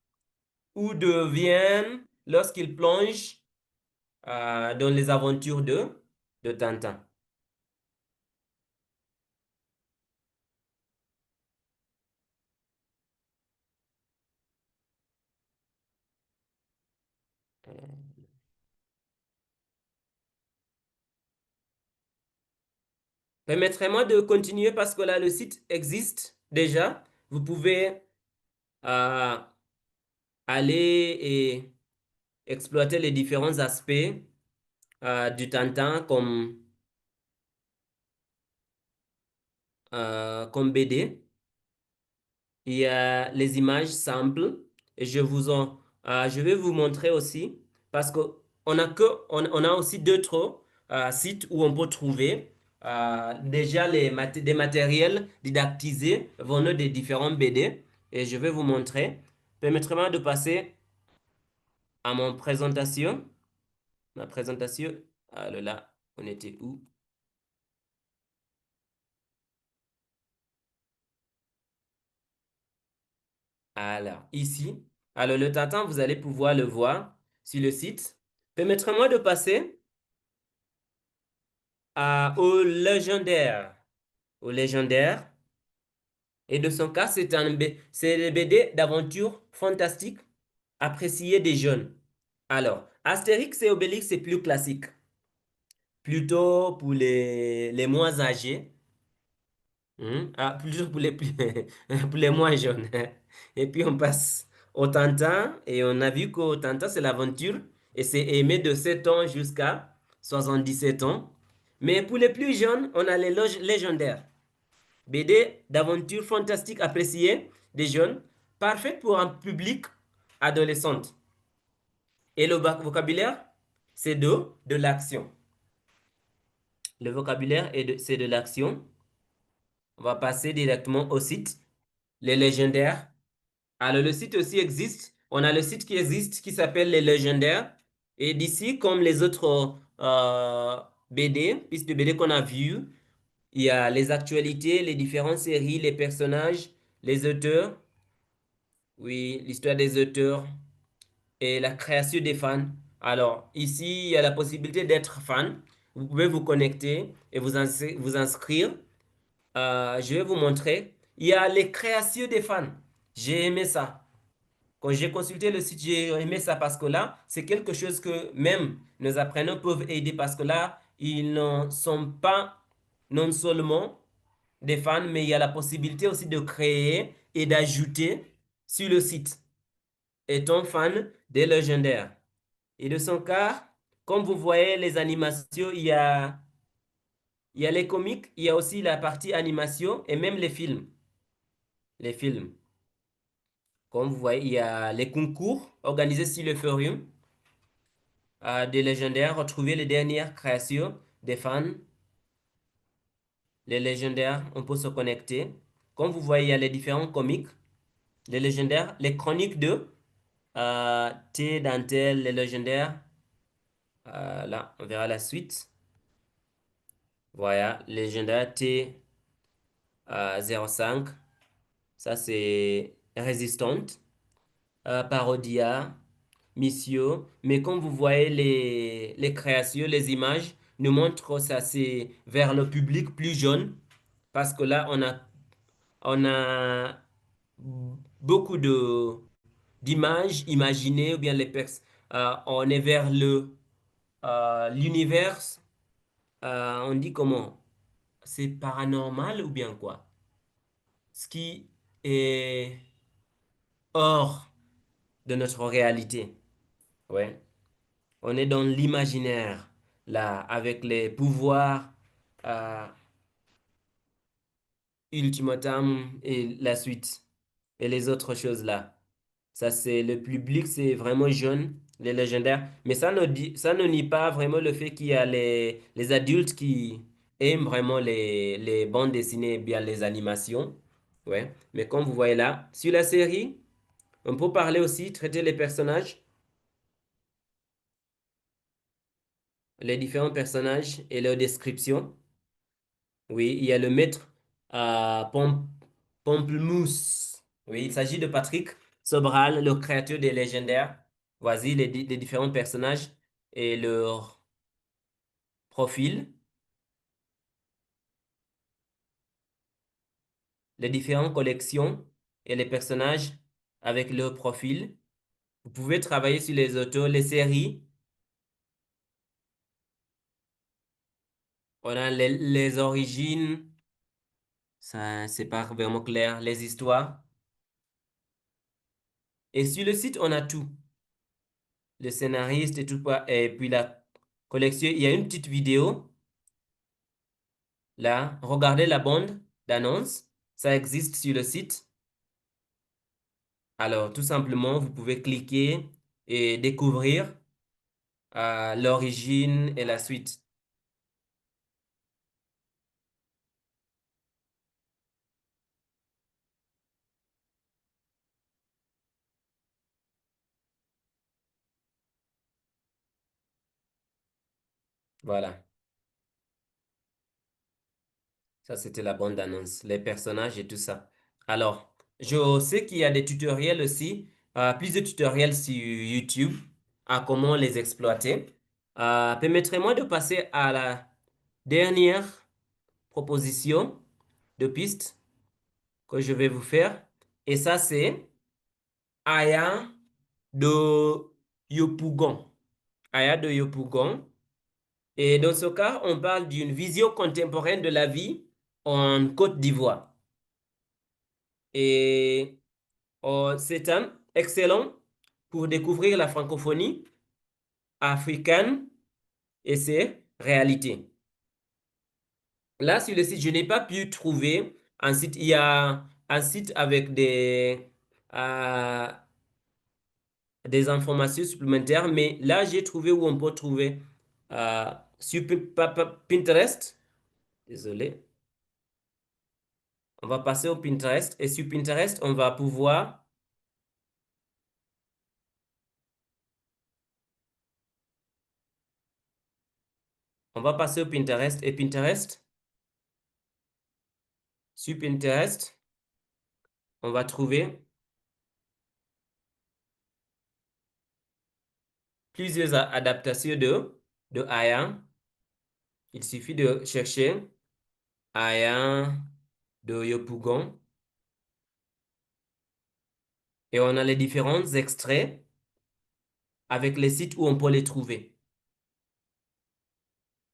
ou deviennent lorsqu'ils plongent dans les aventures de Tintin. Permettez-moi de continuer parce que là, le site existe déjà. Vous pouvez euh, aller et exploiter les différents aspects du Tintin comme BD. Il y a les images simples et je vais vous montrer aussi parce que on a aussi d'autres sites où on peut trouver déjà des matériels didactisés venant des différents BD et je vais vous montrer. Permettez-moi de passer à mon présentation. Ma présentation, alors là, on était où? Alors, ici. Alors, le Tintin, vous allez pouvoir le voir sur le site. Permettez-moi de passer au légendaire. Au légendaire. Et de son cas, c'est des BD d'aventure fantastique appréciés des jeunes. Alors, Astérix et Obélix, c'est plus classique. Plutôt pour les moins âgés. Plutôt pour pour les moins jeunes. Et puis on passe au Tintin et on a vu qu'au Tintin, c'est l'aventure et c'est aimé de 7 ans jusqu'à 77 ans. Mais pour les plus jeunes, on a les légendaires. BD d'aventure fantastique appréciée des jeunes, parfaite pour un public adolescent. Et le vocabulaire, c'est de l'action. Le vocabulaire, c'est de l'action. On va passer directement au site, les légendaires. Alors, le site aussi existe. On a le site qui existe qui s'appelle Les Légendaires. Et d'ici, comme les autres BD, pistes de BD qu'on a vues, il y a les actualités, les différentes séries, les personnages, les auteurs. Oui, l'histoire des auteurs et la création des fans. Alors, ici, il y a la possibilité d'être fan. Vous pouvez vous connecter et vous inscrire. Je vais vous montrer. Il y a les créations des fans. J'ai aimé ça. Quand j'ai consulté le site, j'ai aimé ça parce que là, c'est quelque chose que même nos apprenants peuvent aider parce que là, ils ne sont pas non seulement des fans, mais il y a la possibilité aussi de créer et d'ajouter sur le site, étant fan des légendaires. Et de son cas, comme vous voyez les animations, il y a les comics, il y a aussi la partie animation et même les films. Les films. Comme vous voyez, il y a les concours organisés sur le forum des légendaires. Retrouvez les dernières créations des fans. Les légendaires, on peut se connecter. Comme vous voyez, il y a les différents comics. Les légendaires, les chroniques de T, Dantel, les légendaires. Là, on verra la suite. Voilà, légendaire T 05. Ça, c'est Résistante. Parodia, Missio. Mais comme vous voyez, les créations, les images nous montrent ça, c'est vers le public plus jeune. Parce que là, on a beaucoup d'images imaginées ou bien on est vers l'univers. On dit comment? C'est paranormal ou bien quoi? Ce qui est hors de notre réalité. Ouais. On est dans l'imaginaire, là, avec les pouvoirs Ultimatum et la suite et les autres choses là. Ça, c'est le public, c'est vraiment jeune, les légendaires. Mais ça ne nie pas vraiment le fait qu'il y a les adultes qui aiment vraiment les bandes dessinées, bien les animations. Ouais. Mais comme vous voyez là, sur la série, on peut parler aussi, traiter les différents personnages et leurs descriptions. Oui, il y a le maître Pamplemousse. Oui, il s'agit de Patrick Sobral, le créateur des légendaires. Voici les différents personnages et leur profil, les différentes collections et les personnages avec leur profil. Vous pouvez travailler sur les auteurs, les séries. On a les origines, ça, c'est pas vraiment clair, les histoires. Et sur le site, on a tout. Le scénariste et tout, et puis la collection. Il y a une petite vidéo. Là, regardez la bande d'annonce. Ça existe sur le site. Alors, tout simplement, vous pouvez cliquer et découvrir l'origine et la suite. Voilà. Ça, c'était la bande d'annonce, les personnages et tout ça. Alors, je sais qu'il y a des tutoriels aussi, plusieurs tutoriels sur YouTube à comment les exploiter. Permettez-moi de passer à la dernière proposition de piste que je vais vous faire. Et ça, c'est Aya de Yopougon. Aya de Yopougon. Et dans ce cas, on parle d'une vision contemporaine de la vie en Côte d'Ivoire. Et c'est un excellent pour découvrir la francophonie africaine et ses réalités. Là, sur le site, je n'ai pas pu trouver un site. Il y a un site avec euh, des informations supplémentaires, mais là, j'ai trouvé où on peut trouver sur Pinterest. Désolé. On va passer au Pinterest et sur Pinterest, on va pouvoir passer au Pinterest et Pinterest, sur Pinterest, on va trouver plusieurs adaptations de Aya. Il suffit de chercher Aya de Yopougon et on a les différents extraits avec les sites où on peut les trouver.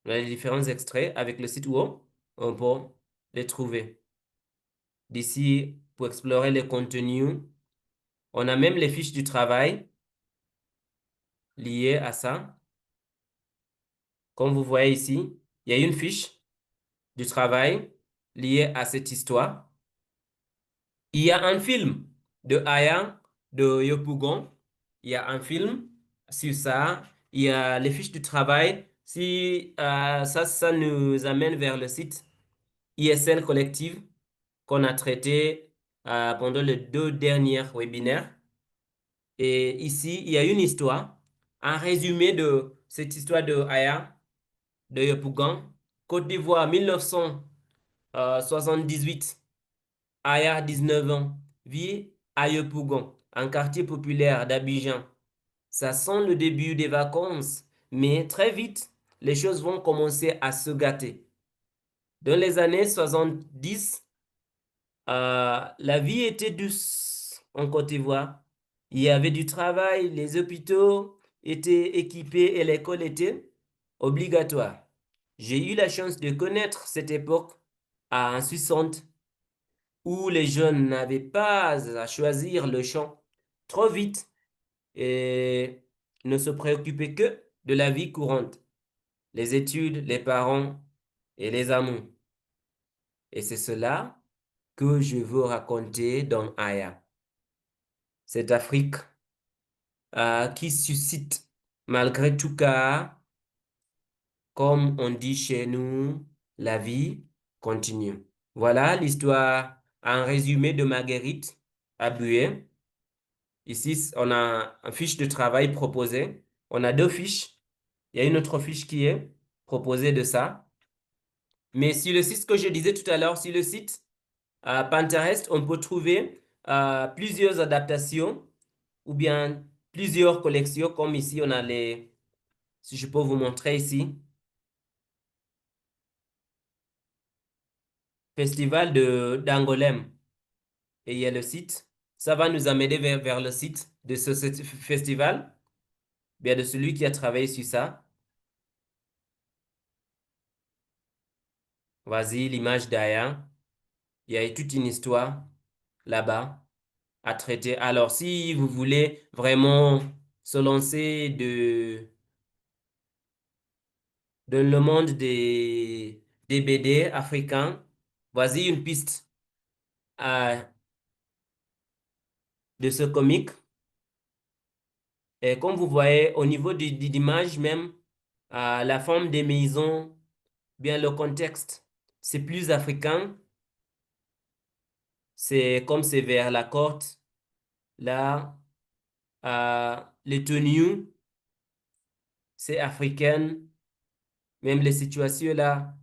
On a les différents extraits avec le site où on peut les trouver. D'ici, pour explorer les contenus, on a même les fiches du travail liées à ça. Comme vous voyez ici, il y a une fiche du travail liée à cette histoire. Il y a un film de Aya de Yopougon. Il y a un film sur ça. Il y a les fiches du travail. Si ça nous amène vers le site ISL Collective qu'on a traité pendant les 2 derniers webinaires. Et ici, il y a une histoire, un résumé de cette histoire de Aya de Yopougon, Côte d'Ivoire 1978. Aya, 19 ans, vit à Yopougon, un quartier populaire d'Abidjan. Ça sent le début des vacances, mais très vite, les choses vont commencer à se gâter. Dans les années 70, la vie était douce en Côte d'Ivoire. Il y avait du travail, les hôpitaux étaient équipés et l'école était obligatoire. J'ai eu la chance de connaître cette époque en 60 où les jeunes n'avaient pas à choisir le champ trop vite et ne se préoccupaient que de la vie courante, les études, les parents et les amours. Et c'est cela que je veux raconter dans Aya. Cette Afrique qui suscite, malgré tout cas, comme on dit chez nous, la vie continue. Voilà l'histoire en résumé de Marguerite Abué. Ici, on a une fiche de travail proposée. On a deux fiches. Il y a une autre fiche qui est proposée de ça. Mais sur le site que je disais tout à l'heure, sur le site Pinterest, on peut trouver plusieurs adaptations ou bien plusieurs collections, comme ici, on a les... Si je peux vous montrer ici. Festival d'Angoulême. Et il y a le site. Ça va nous amener vers le site de ce festival, bien de celui qui a travaillé sur ça. Vas-y, l'image derrière. Il y a toute une histoire là-bas à traiter. Alors, si vous voulez vraiment se lancer dans le monde des BD africains, voici une piste de ce comique. Et comme vous voyez, au niveau de l'image même, la forme des maisons, bien le contexte, c'est plus africain. C'est comme c'est vers la côte, là, les tenues, c'est africaine. Même les situations là,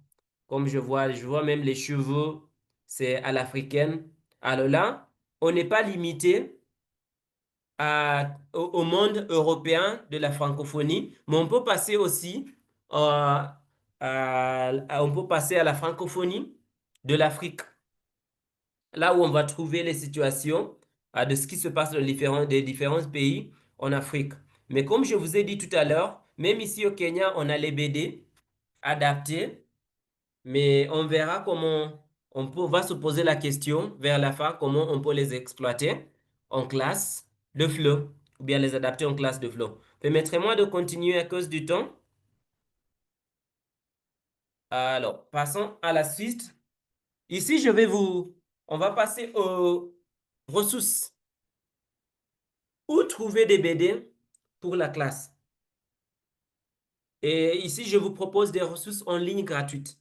comme je vois même les cheveux, c'est à l'africaine. Alors là, on n'est pas limité au monde européen de la francophonie, mais on peut passer aussi on peut passer à la francophonie de l'Afrique, là où on va trouver les situations de ce qui se passe dans des différents pays en Afrique. Mais comme je vous ai dit tout à l'heure, même ici au Kenya, on a les BD adaptés, mais on verra comment va se poser la question vers la fin, comment on peut les exploiter en classe de flow, ou bien les adapter en classe de flow. Permettez-moi de continuer à cause du temps. Alors, passons à la suite. Ici, on va passer aux ressources. Où trouver des BD pour la classe? Et ici, je vous propose des ressources en ligne gratuites.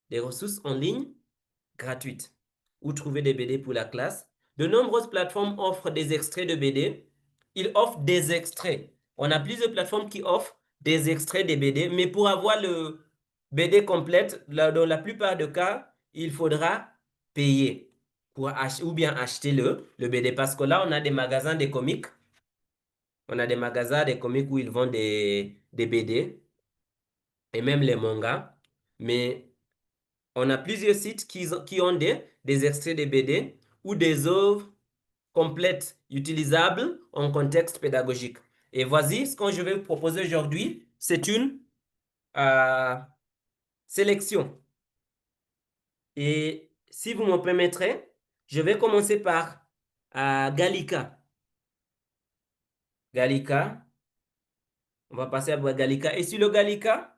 Des ressources en ligne gratuites. Où trouver des BD pour la classe? De nombreuses plateformes offrent des extraits de BD. Ils offrent des extraits. On a plusieurs plateformes qui offrent des extraits des BD, mais pour avoir le BD complète, dans la plupart des cas, il faudra payer pour acheter ou bien acheter le BD. Parce que là, on a des magasins de comics. On a des magasins de comics où ils vendent des BD et même les mangas. Mais on a plusieurs sites qui ont des extraits de BD ou des œuvres complètes utilisables en contexte pédagogique. Et voici ce que je vais vous proposer aujourd'hui. C'est une sélection. Et si vous me permettrez, je vais commencer par Gallica. Gallica. On va passer à Gallica. Et sur le Gallica,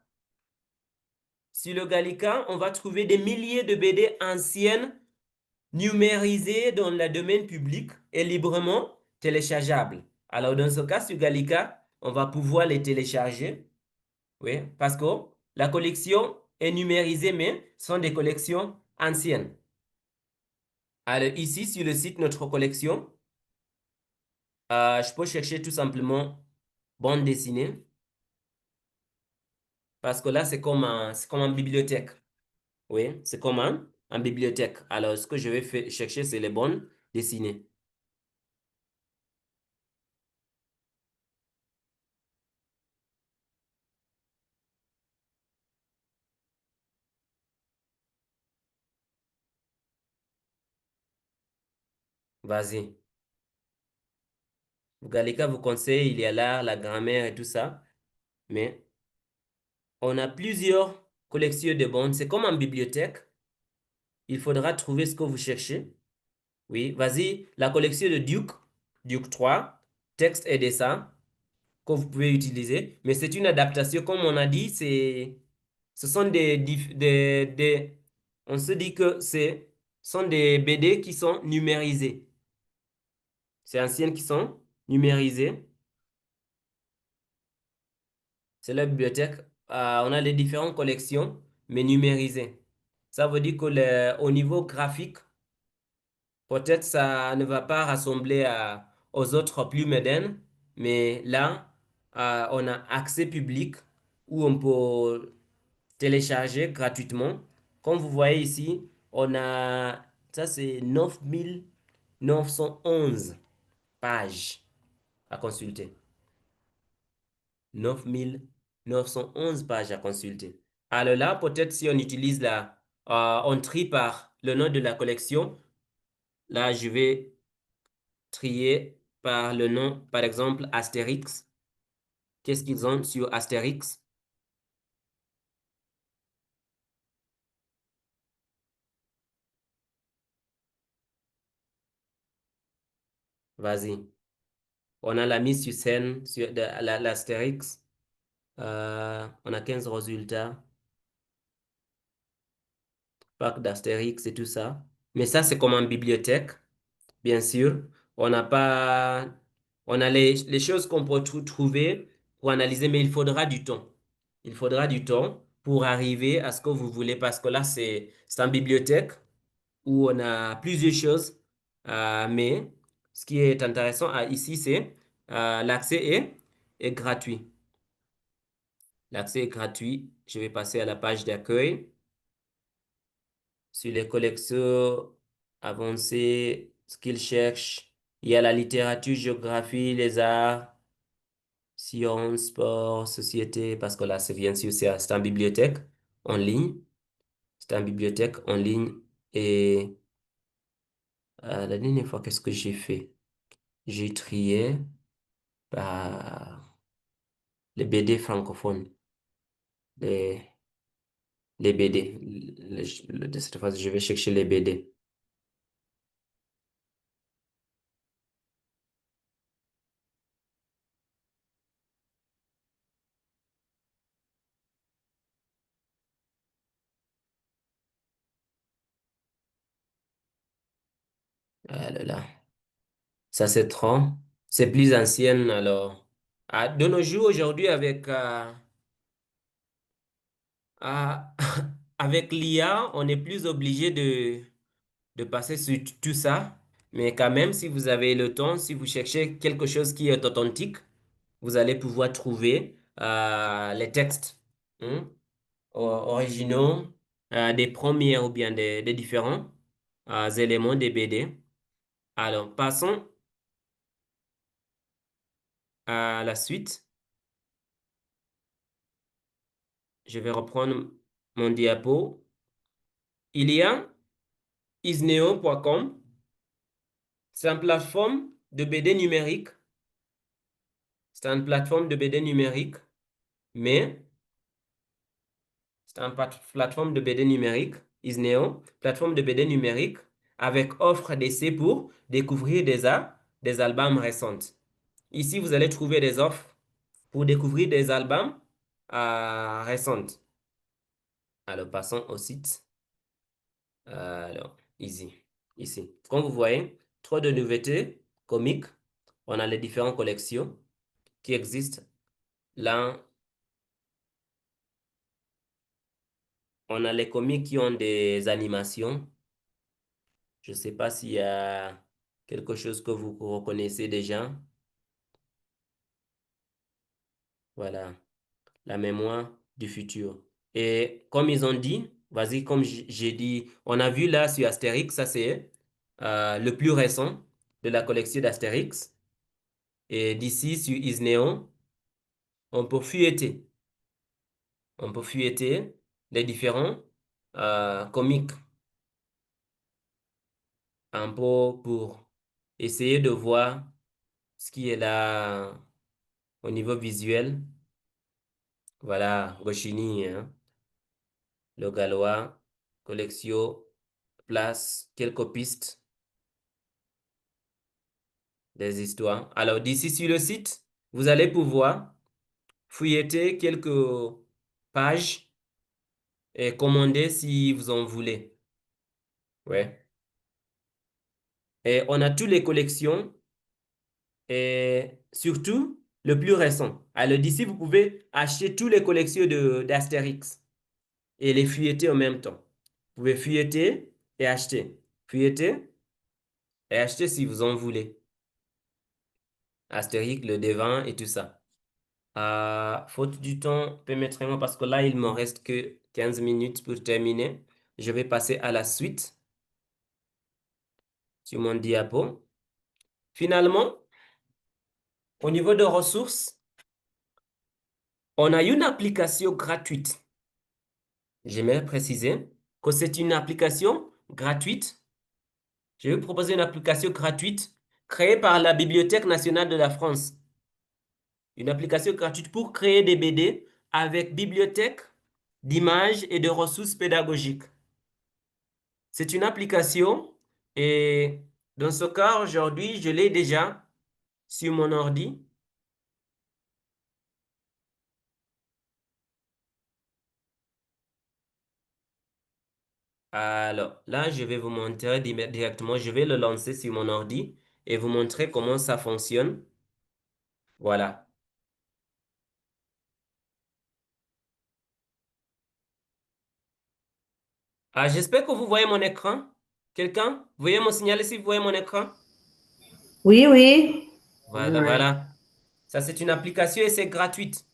on va trouver des milliers de BD anciennes numérisées dans le domaine public et librement téléchargeables. Alors, dans ce cas, sur Gallica, on va pouvoir les télécharger. Oui, parce que la collection est numérisée, mais ce sont des collections anciennes. Alors, ici, sur le site Notre Collection, je peux chercher tout simplement bande dessinée. Parce que là, c'est comme en bibliothèque. Oui, c'est comme en bibliothèque. Alors, ce que je vais chercher, c'est les bandes dessinées. Vas-y. Gallica vous conseille, il y a l'art, la grammaire et tout ça. Mais on a plusieurs collections de bandes. C'est comme en bibliothèque. Il faudra trouver ce que vous cherchez. Oui, vas-y. La collection de Duke, Duke 3, texte et dessin que vous pouvez utiliser. Mais c'est une adaptation, comme on a dit, ce sont on se dit que sont des BD qui sont numérisés. C'est anciennes qui sont numérisées. C'est la bibliothèque. On a les différentes collections, mais numérisées. Ça veut dire que au niveau graphique, peut-être ça ne va pas rassembler aux autres plus modernes, mais là, on a accès public où on peut télécharger gratuitement. Comme vous voyez ici, ça c'est 9911 pages à consulter. 9911 pages à consulter. Alors là, peut-être si on utilise on trie par le nom de la collection. Là, je vais trier par le nom, par exemple, Astérix. Qu'est-ce qu'ils ont sur Astérix? Vas-y. On a la mise sur scène sur l'Astérix. On a 15 résultats. Parc d'Astérix et tout ça. Mais ça, c'est comme en bibliothèque, bien sûr. On n'a pas... On a les choses qu'on peut trouver pour analyser, mais il faudra du temps. Il faudra du temps pour arriver à ce que vous voulez, parce que là, c'est en bibliothèque où on a plusieurs choses. Mais ce qui est intéressant ici, c'est l'accès est gratuit. L'accès est gratuit. Je vais passer à la page d'accueil. Sur les collections avancées, ce qu'ils cherchent, il y a la littérature, géographie, les arts, sciences, sport, société, parce que là, c'est bien sûr, c'est en bibliothèque en ligne. C'est en bibliothèque en ligne. Et la dernière fois, qu'est-ce que j'ai fait? J'ai trié par les BD francophones, les, les BD. De cette fois, je vais chercher les BD. Ah là là. Ça, c'est trop. C'est plus ancienne, alors. De nos jours, aujourd'hui, ah, avec l'IA, on n'est plus obligé de passer sur tout ça. Mais quand même, si vous avez le temps, si vous cherchez quelque chose qui est authentique, vous allez pouvoir trouver les textes hein, originaux des premiers ou bien des différents éléments des BD. Alors, passons à la suite. Je vais reprendre mon diapo. Il y a isneo.com. C'est une plateforme de BD numérique. C'est une plateforme de BD numérique, mais c'est une plateforme de BD numérique, Isneo, plateforme de BD numérique avec offre d'essai pour découvrir des albums récents. Ici, vous allez trouver des offres pour découvrir des albums récents. Alors, passons au site. Alors, ici. Comme vous voyez, trop de nouveautés comiques. On a les différentes collections qui existent. Là, on a les comics qui ont des animations. Je ne sais pas s'il y a quelque chose que vous reconnaissez déjà. Voilà, la mémoire du futur. Et comme ils ont dit, vas-y, comme j'ai dit, on a vu là sur Astérix, ça c'est le plus récent de la collection d'Astérix. Et d'ici sur Isnéon, on peut feuilleter. On peut feuilleter les différents comics un peu pour essayer de voir ce qui est là au niveau visuel. Voilà, Goscinny, hein, le Gallois, Collectio, Place, quelques pistes des histoires. Alors, d'ici sur le site, vous allez pouvoir fouilleter quelques pages et commander si vous en voulez. Ouais. Et on a toutes les collections et surtout le plus récent. Alors d'ici, vous pouvez acheter toutes les collections d'Astérix et les feuilleter en même temps. Vous pouvez feuilleter et acheter. Feuilleter et acheter si vous en voulez. Astérix, le devin et tout ça. Faute du temps, permettez-moi parce que là, il me reste que 15 minutes pour terminer. Je vais passer à la suite sur mon diapo. Finalement, au niveau de ressources, on a une application gratuite. J'aimerais préciser que c'est une application gratuite. Je vais vous proposer une application gratuite créée par la Bibliothèque nationale de la France. Une application gratuite pour créer des BD avec bibliothèque d'images et de ressources pédagogiques. C'est une application et dans ce cas, aujourd'hui, je l'ai déjà sur mon ordi. Alors, là, je vais vous montrer directement. Je vais le lancer sur mon ordi et vous montrer comment ça fonctionne. Voilà. J'espère que vous voyez mon écran. Quelqu'un? Veuillez me signaler si vous voyez mon écran. Oui, oui. Voilà, voilà. Ça, c'est une application et c'est gratuite.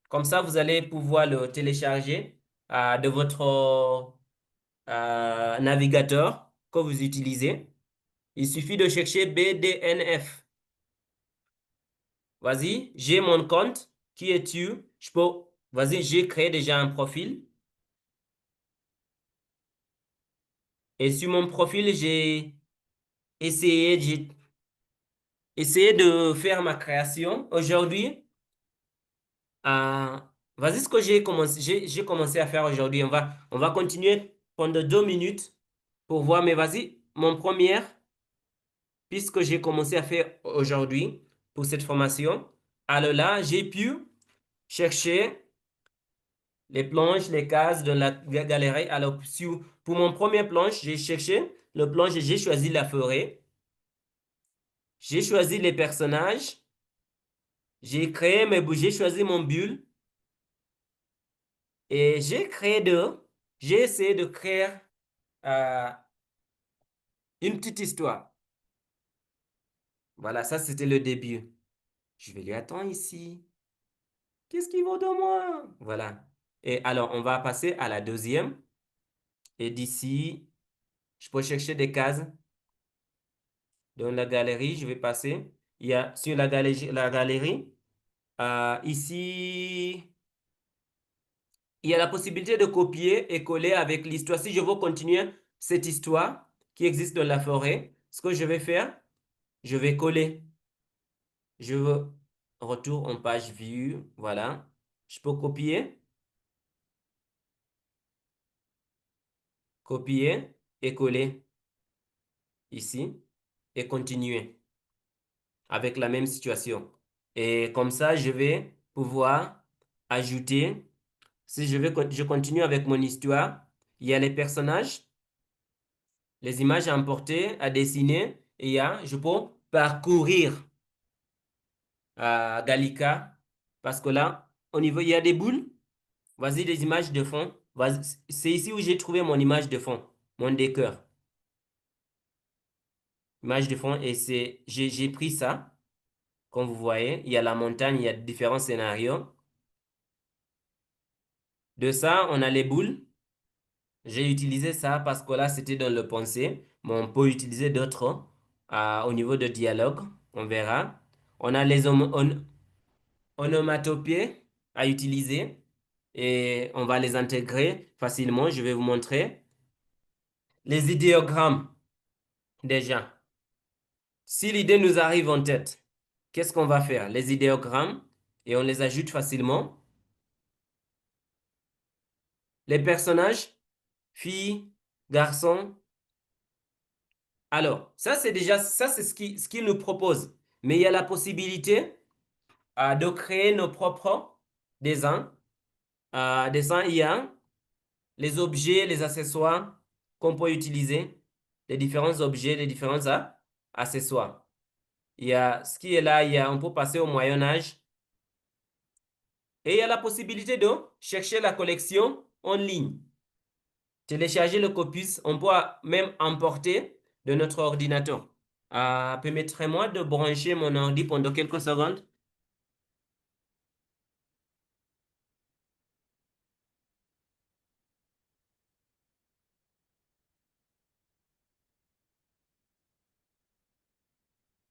Comme ça, vous allez pouvoir le télécharger de votre navigateur que vous utilisez. Il suffit de chercher BDNF. Vas-y, j'ai mon compte. Qui es-tu? Vas-y, j'ai créé déjà un profil. Et sur mon profil, j'ai essayé de faire ma création. Aujourd'hui, euh, vas-y, ce que j'ai commencé à faire aujourd'hui. On va continuer pendant 2 minutes pour voir. Mais vas-y, mon premier, puisque j'ai commencé à faire aujourd'hui pour cette formation. Alors là, j'ai pu chercher les planches, les cases de la galerie. Alors, pour mon premier planche, j'ai cherché le planche et j'ai choisi la forêt. J'ai choisi les personnages. J'ai choisi mon bulle. Et j'ai essayé de créer euh, une petite histoire. Voilà, ça c'était le début. Je vais lui attendre ici. Qu'est-ce qu'il vaut de moi? Voilà. Et alors, on va passer à la deuxième. Et d'ici, je peux chercher des cases. Dans la galerie, je vais passer. Il y a sur la galerie, ici, il y a la possibilité de copier et coller avec l'histoire. Si je veux continuer cette histoire qui existe dans la forêt, ce que je vais faire, je vais coller. Je veux retour en page vue. Voilà. Je peux copier et coller ici et continuer avec la même situation. Et comme ça, je vais pouvoir ajouter. Si je continue avec mon histoire, il y a les personnages, les images à importer, à dessiner, et je peux parcourir Gallica, parce que là, au niveau, il y a des boules. Vas-y, des images de fond. C'est ici où j'ai trouvé mon image de fond, mon décor. Image de fond, et j'ai pris ça. Comme vous voyez, il y a la montagne, il y a différents scénarios. De ça, on a les boules. J'ai utilisé ça parce que là, c'était dans le pensée, mais on peut utiliser d'autres au niveau de dialogue. On verra. On a les onomatopées à utiliser et on va les intégrer facilement. Je vais vous montrer. Les idéogrammes, déjà. Si l'idée nous arrive en tête, qu'est-ce qu'on va faire? Les idéogrammes et on les ajoute facilement. Les personnages, filles, garçons. Alors, ça c'est ce qu'il nous propose. Mais il y a la possibilité de créer nos propres dessins. Dessins IA, les objets, les accessoires qu'on peut utiliser. les différents objets, les différents accessoires. Il y a ce qui est là, on peut passer au Moyen Âge. Et il y a la possibilité de chercher la collection en ligne. Télécharger le corpus, on peut même emporter de notre ordinateur. Permettez-moi de brancher mon ordi pendant quelques secondes.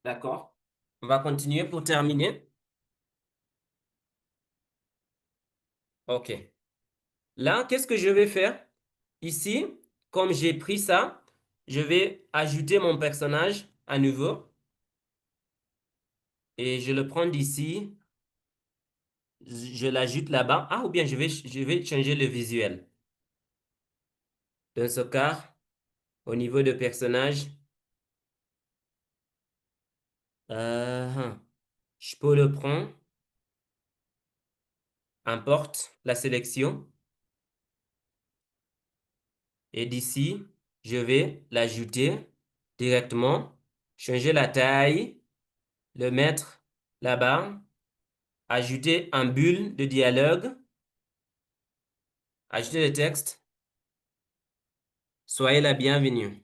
D'accord. On va continuer pour terminer. OK. Là, qu'est-ce que je vais faire? Ici, comme j'ai pris ça, je vais ajouter mon personnage à nouveau. Et je le prends d'ici. Je l'ajoute là-bas. Ou bien je vais changer le visuel. Dans ce cas, au niveau de personnage, je peux le prendre. Importe la sélection. Et d'ici, je vais l'ajouter directement. Changer la taille. Le mettre là-bas. Ajouter un bulle de dialogue. Ajouter le texte. Soyez la bienvenue.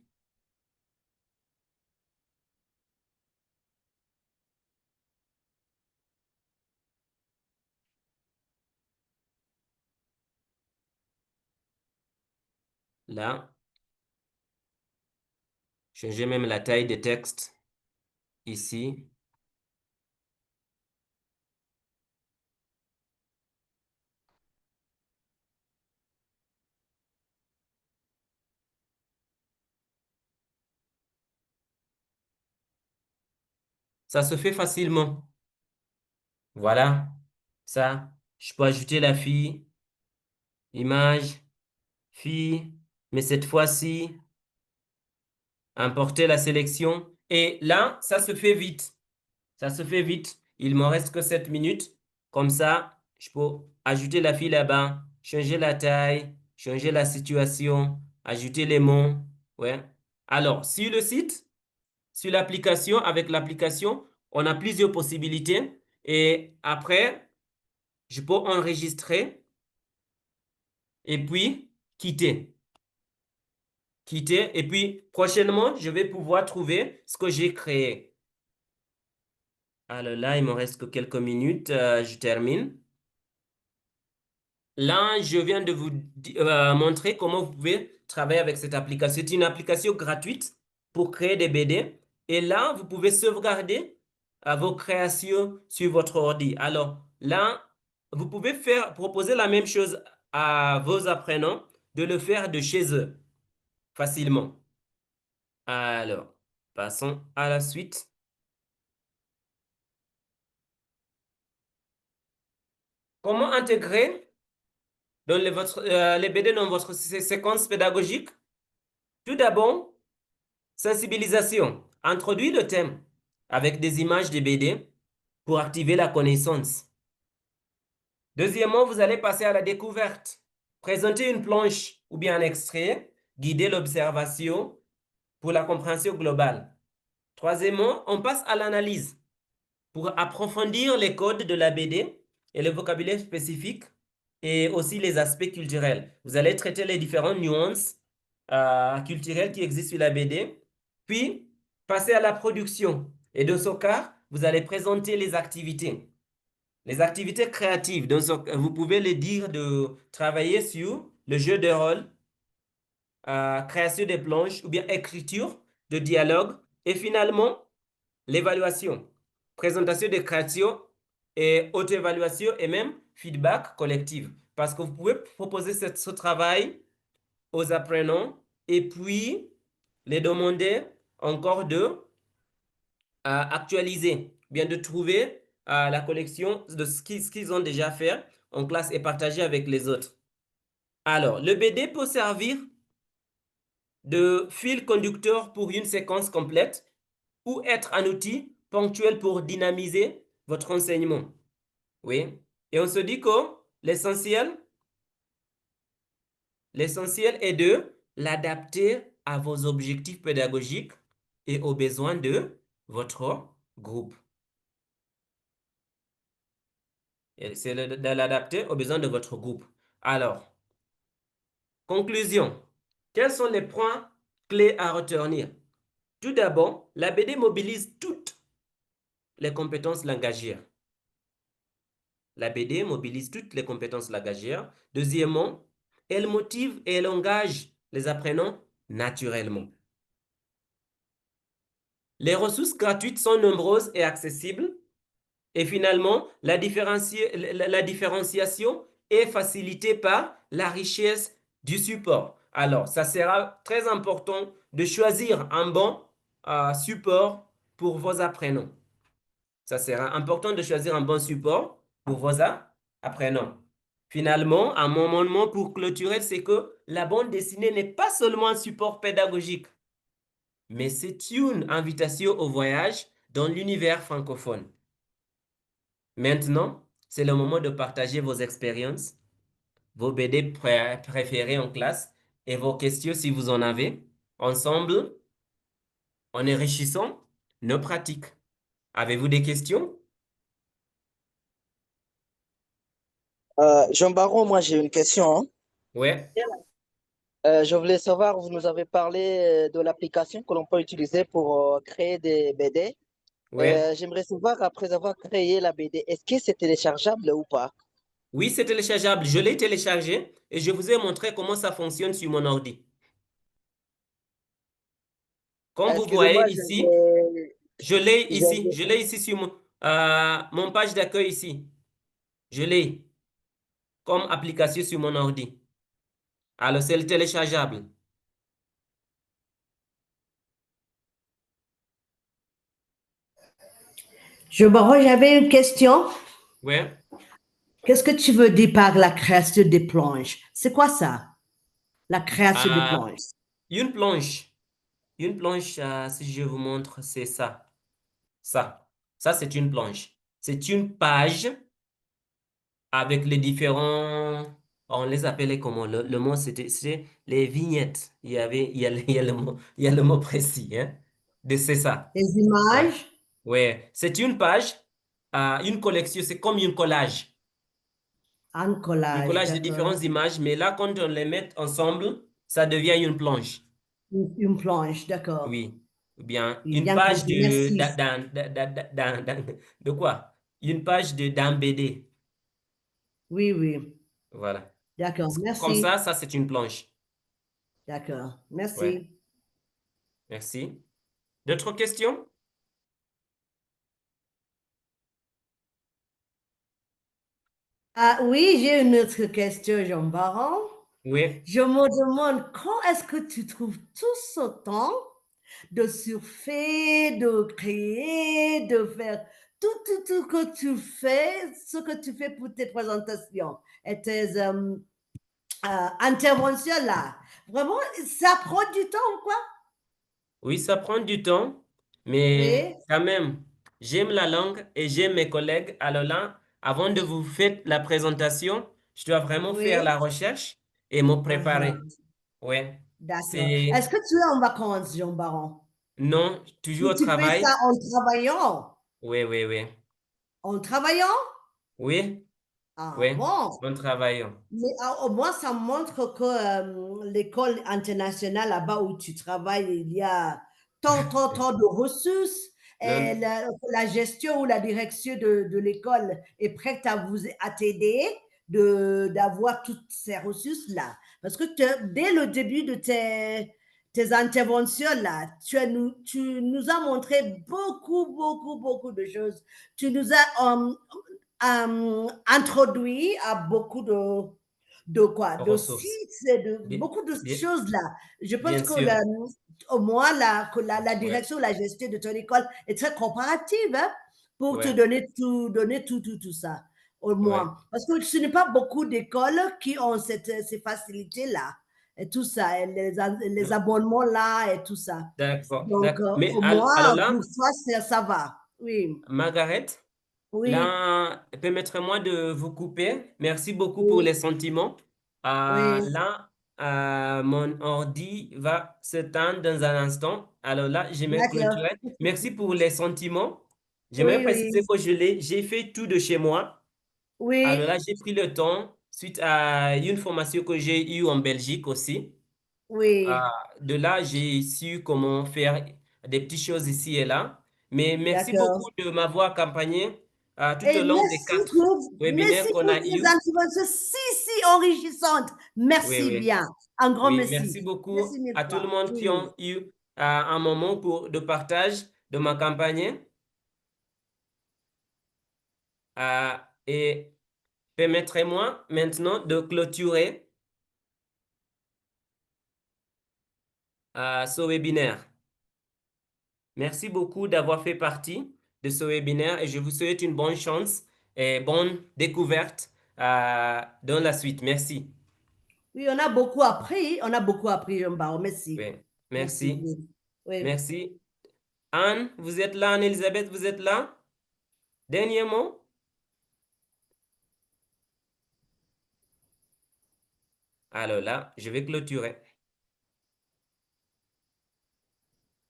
Là, changez même la taille des textes ici. Ça se fait facilement. Voilà. Ça, je peux ajouter la fille, image, fille, mais cette fois-ci, importer la sélection. Et là, ça se fait vite. Ça se fait vite. Il me reste que 7 minutes. Comme ça, je peux ajouter la fille là-bas, changer la taille, changer la situation, ajouter les mots. Ouais. Alors, sur le site, sur l'application, avec l'application, on a plusieurs possibilités. Et après, je peux enregistrer et puis quitter. Quitter. Et puis, prochainement, je vais pouvoir trouver ce que j'ai créé. Alors là, il me reste que quelques minutes. Je termine. Là, je viens de vous montrer comment vous pouvez travailler avec cette application. C'est une application gratuite pour créer des BD. Et là, vous pouvez sauvegarder vos créations sur votre ordi. Alors là, vous pouvez proposer la même chose à vos apprenants de le faire de chez eux facilement. Alors, passons à la suite. Comment intégrer dans les BD dans votre séquence pédagogique? Tout d'abord, sensibilisation. Introduis le thème avec des images de BD pour activer la connaissance. Deuxièmement, vous allez passer à la découverte. Présenter une planche ou bien un extrait, guider l'observation pour la compréhension globale. Troisièmement, on passe à l'analyse pour approfondir les codes de la BD et le vocabulaire spécifique et aussi les aspects culturels. Vous allez traiter les différentes nuances culturelles qui existent sur la BD, puis passer à la production. Et dans ce cas, vous allez présenter les activités. Les activités créatives, donc vous pouvez les dire de travailler sur le jeu de rôle, création des planches ou bien écriture de dialogue et finalement l'évaluation, présentation des créations et auto-évaluation et même feedback collectif. Parce que vous pouvez proposer ce travail aux apprenants et puis les demander encore de actualiser, bien de trouver la collection de ce qu'ils ont déjà fait en classe et partager avec les autres. Alors, le BD peut servir de fil conducteur pour une séquence complète ou être un outil ponctuel pour dynamiser votre enseignement. Oui. Et on se dit que l'essentiel est de l'adapter à vos objectifs pédagogiques et aux besoins de votre groupe. C'est de l'adapter aux besoins de votre groupe. Alors, conclusion. Quels sont les points clés à retenir? Tout d'abord, la BD mobilise toutes les compétences langagières. La BD mobilise toutes les compétences langagières. Deuxièmement, elle motive et elle engage les apprenants naturellement. Les ressources gratuites sont nombreuses et accessibles. Et finalement, la différenciation est facilitée par la richesse du support. Alors, ça sera très important de choisir un bon support pour vos apprenants. Ça sera important de choisir un bon support pour vos apprenants. Finalement, un moment pour clôturer, c'est que la bande dessinée n'est pas seulement un support pédagogique, mais c'est une invitation au voyage dans l'univers francophone. Maintenant, c'est le moment de partager vos expériences, vos BD préférés en classe et vos questions si vous en avez. Ensemble, en enrichissant nos pratiques. Avez-vous des questions? Jean Baron, moi j'ai une question, hein. Ouais, Je voulais savoir, vous nous avez parlé de l'application que l'on peut utiliser pour créer des BD. ouais. J'aimerais savoir, après avoir créé la BD, est-ce que c'est téléchargeable ou pas? Oui, c'est téléchargeable. Je l'ai téléchargé et je vous ai montré comment ça fonctionne sur mon ordi. Comme vous Excusez-moi, voyez ici, je l'ai ici sur mon page d'accueil ici. Je l'ai comme application sur mon ordi. Alors, c'est le téléchargeable. J'avais une question. Ouais. Qu'est-ce que tu veux dire par la création des planches? C'est quoi ça? La création des Euh, planches. une planche. Une planche, si je vous montre, c'est ça. Ça. Ça, c'est une planche. C'est une page avec les différents. On les appelait comment? Le mot, c'est les vignettes. Il y a le mot précis, hein? C'est ça. Les Ouais. images, Ouais. C'est une page, une collection, c'est comme un collage. un Un collage, collage de d'accord. différentes images, mais là, quand on les met ensemble, ça devient une planche. Une planche, d'accord. Oui. Ou bien Oui, une bien page compris. Merci. de quoi? Une page d'un BD. Oui, oui. Voilà. D'accord. Comme Merci. ça, c'est une planche. D'accord. Ouais. Merci. Merci. D'autres questions? Ah oui, j'ai une autre question, Jean Baron. Oui. Je me demande quand est-ce que tu trouves tout ce temps de surfer, de créer, de faire tout que tu fais, ce que tu fais pour tes présentations et tes interventions là. Vraiment, ça prend du temps ou quoi? Oui, ça prend du temps, mais Oui, quand même, j'aime la langue et j'aime mes collègues. Alors là, avant de vous faire la présentation, je dois vraiment faire oui. la recherche et me préparer. Uh-huh. Ouais. D'accord. C'est Est-ce que tu es en vacances, Jean Baron? non, toujours Ou au tu fais ça travail. en travaillant? Oui, oui, oui. En travaillant? Oui, Ah oui, bon? en travaillant. Mais au moins, ça montre que l'école internationale là-bas où tu travailles, il y a tant de ressources et Non, la gestion ou la direction de l'école est prête à t'aider d'avoir toutes ces ressources-là. Parce que dès le début de tes interventions-là, tu nous as montré beaucoup de choses. Tu nous as introduit à beaucoup de quoi? De ressources. sites et de Bien, beaucoup de bien, choses là. Je pense bien que sûr. au moins la Ouais, direction, la gestion de ton école est très coopérative hein, pour te ouais, donner tout ça. Au ouais. moins. Parce que ce n'est pas beaucoup d'écoles qui ont ces facilités-là et tout ça, et les Non, abonnements là et tout ça. d'accord, Donc, d'accord. Mais au alors moins, pour là, toi, ça va. Oui, Margaret, oui, là, permettez-moi de vous couper. Merci beaucoup pour oui, les sentiments. oui. Là, mon ordi va s'éteindre dans un instant. Alors là, je vais D'accord. clôturer. Merci pour les sentiments. J'aimerais Oui, préciser oui, que j'ai fait tout de chez moi. Alors oui, là, j'ai pris le temps suite à une formation que j'ai eue en Belgique aussi. oui. De là, j'ai su comment faire des petites choses ici et là. Mais merci D'accord. beaucoup de m'avoir accompagné tout au Et long des 4 webinaires merci qu'on pour a tes eus. interventions si enrichissantes. Oui, Merci oui. bien. Un grand Oui, merci. merci beaucoup Merci mille à tout le fois. monde qui Oui. ont eu un moment de partage de m'accompagner. Euh, et permettez-moi maintenant de clôturer ce webinaire. Merci beaucoup d'avoir fait partie de ce webinaire et je vous souhaite une bonne chance et bonne découverte dans la suite. Merci. Oui, on a beaucoup appris. On a beaucoup appris, Mbao. Merci. Oui, Merci. merci. Oui. Oui. Merci. Anne, vous êtes là? Anne-Elisabeth, vous êtes là? Dernier mot? Alors là, je vais clôturer.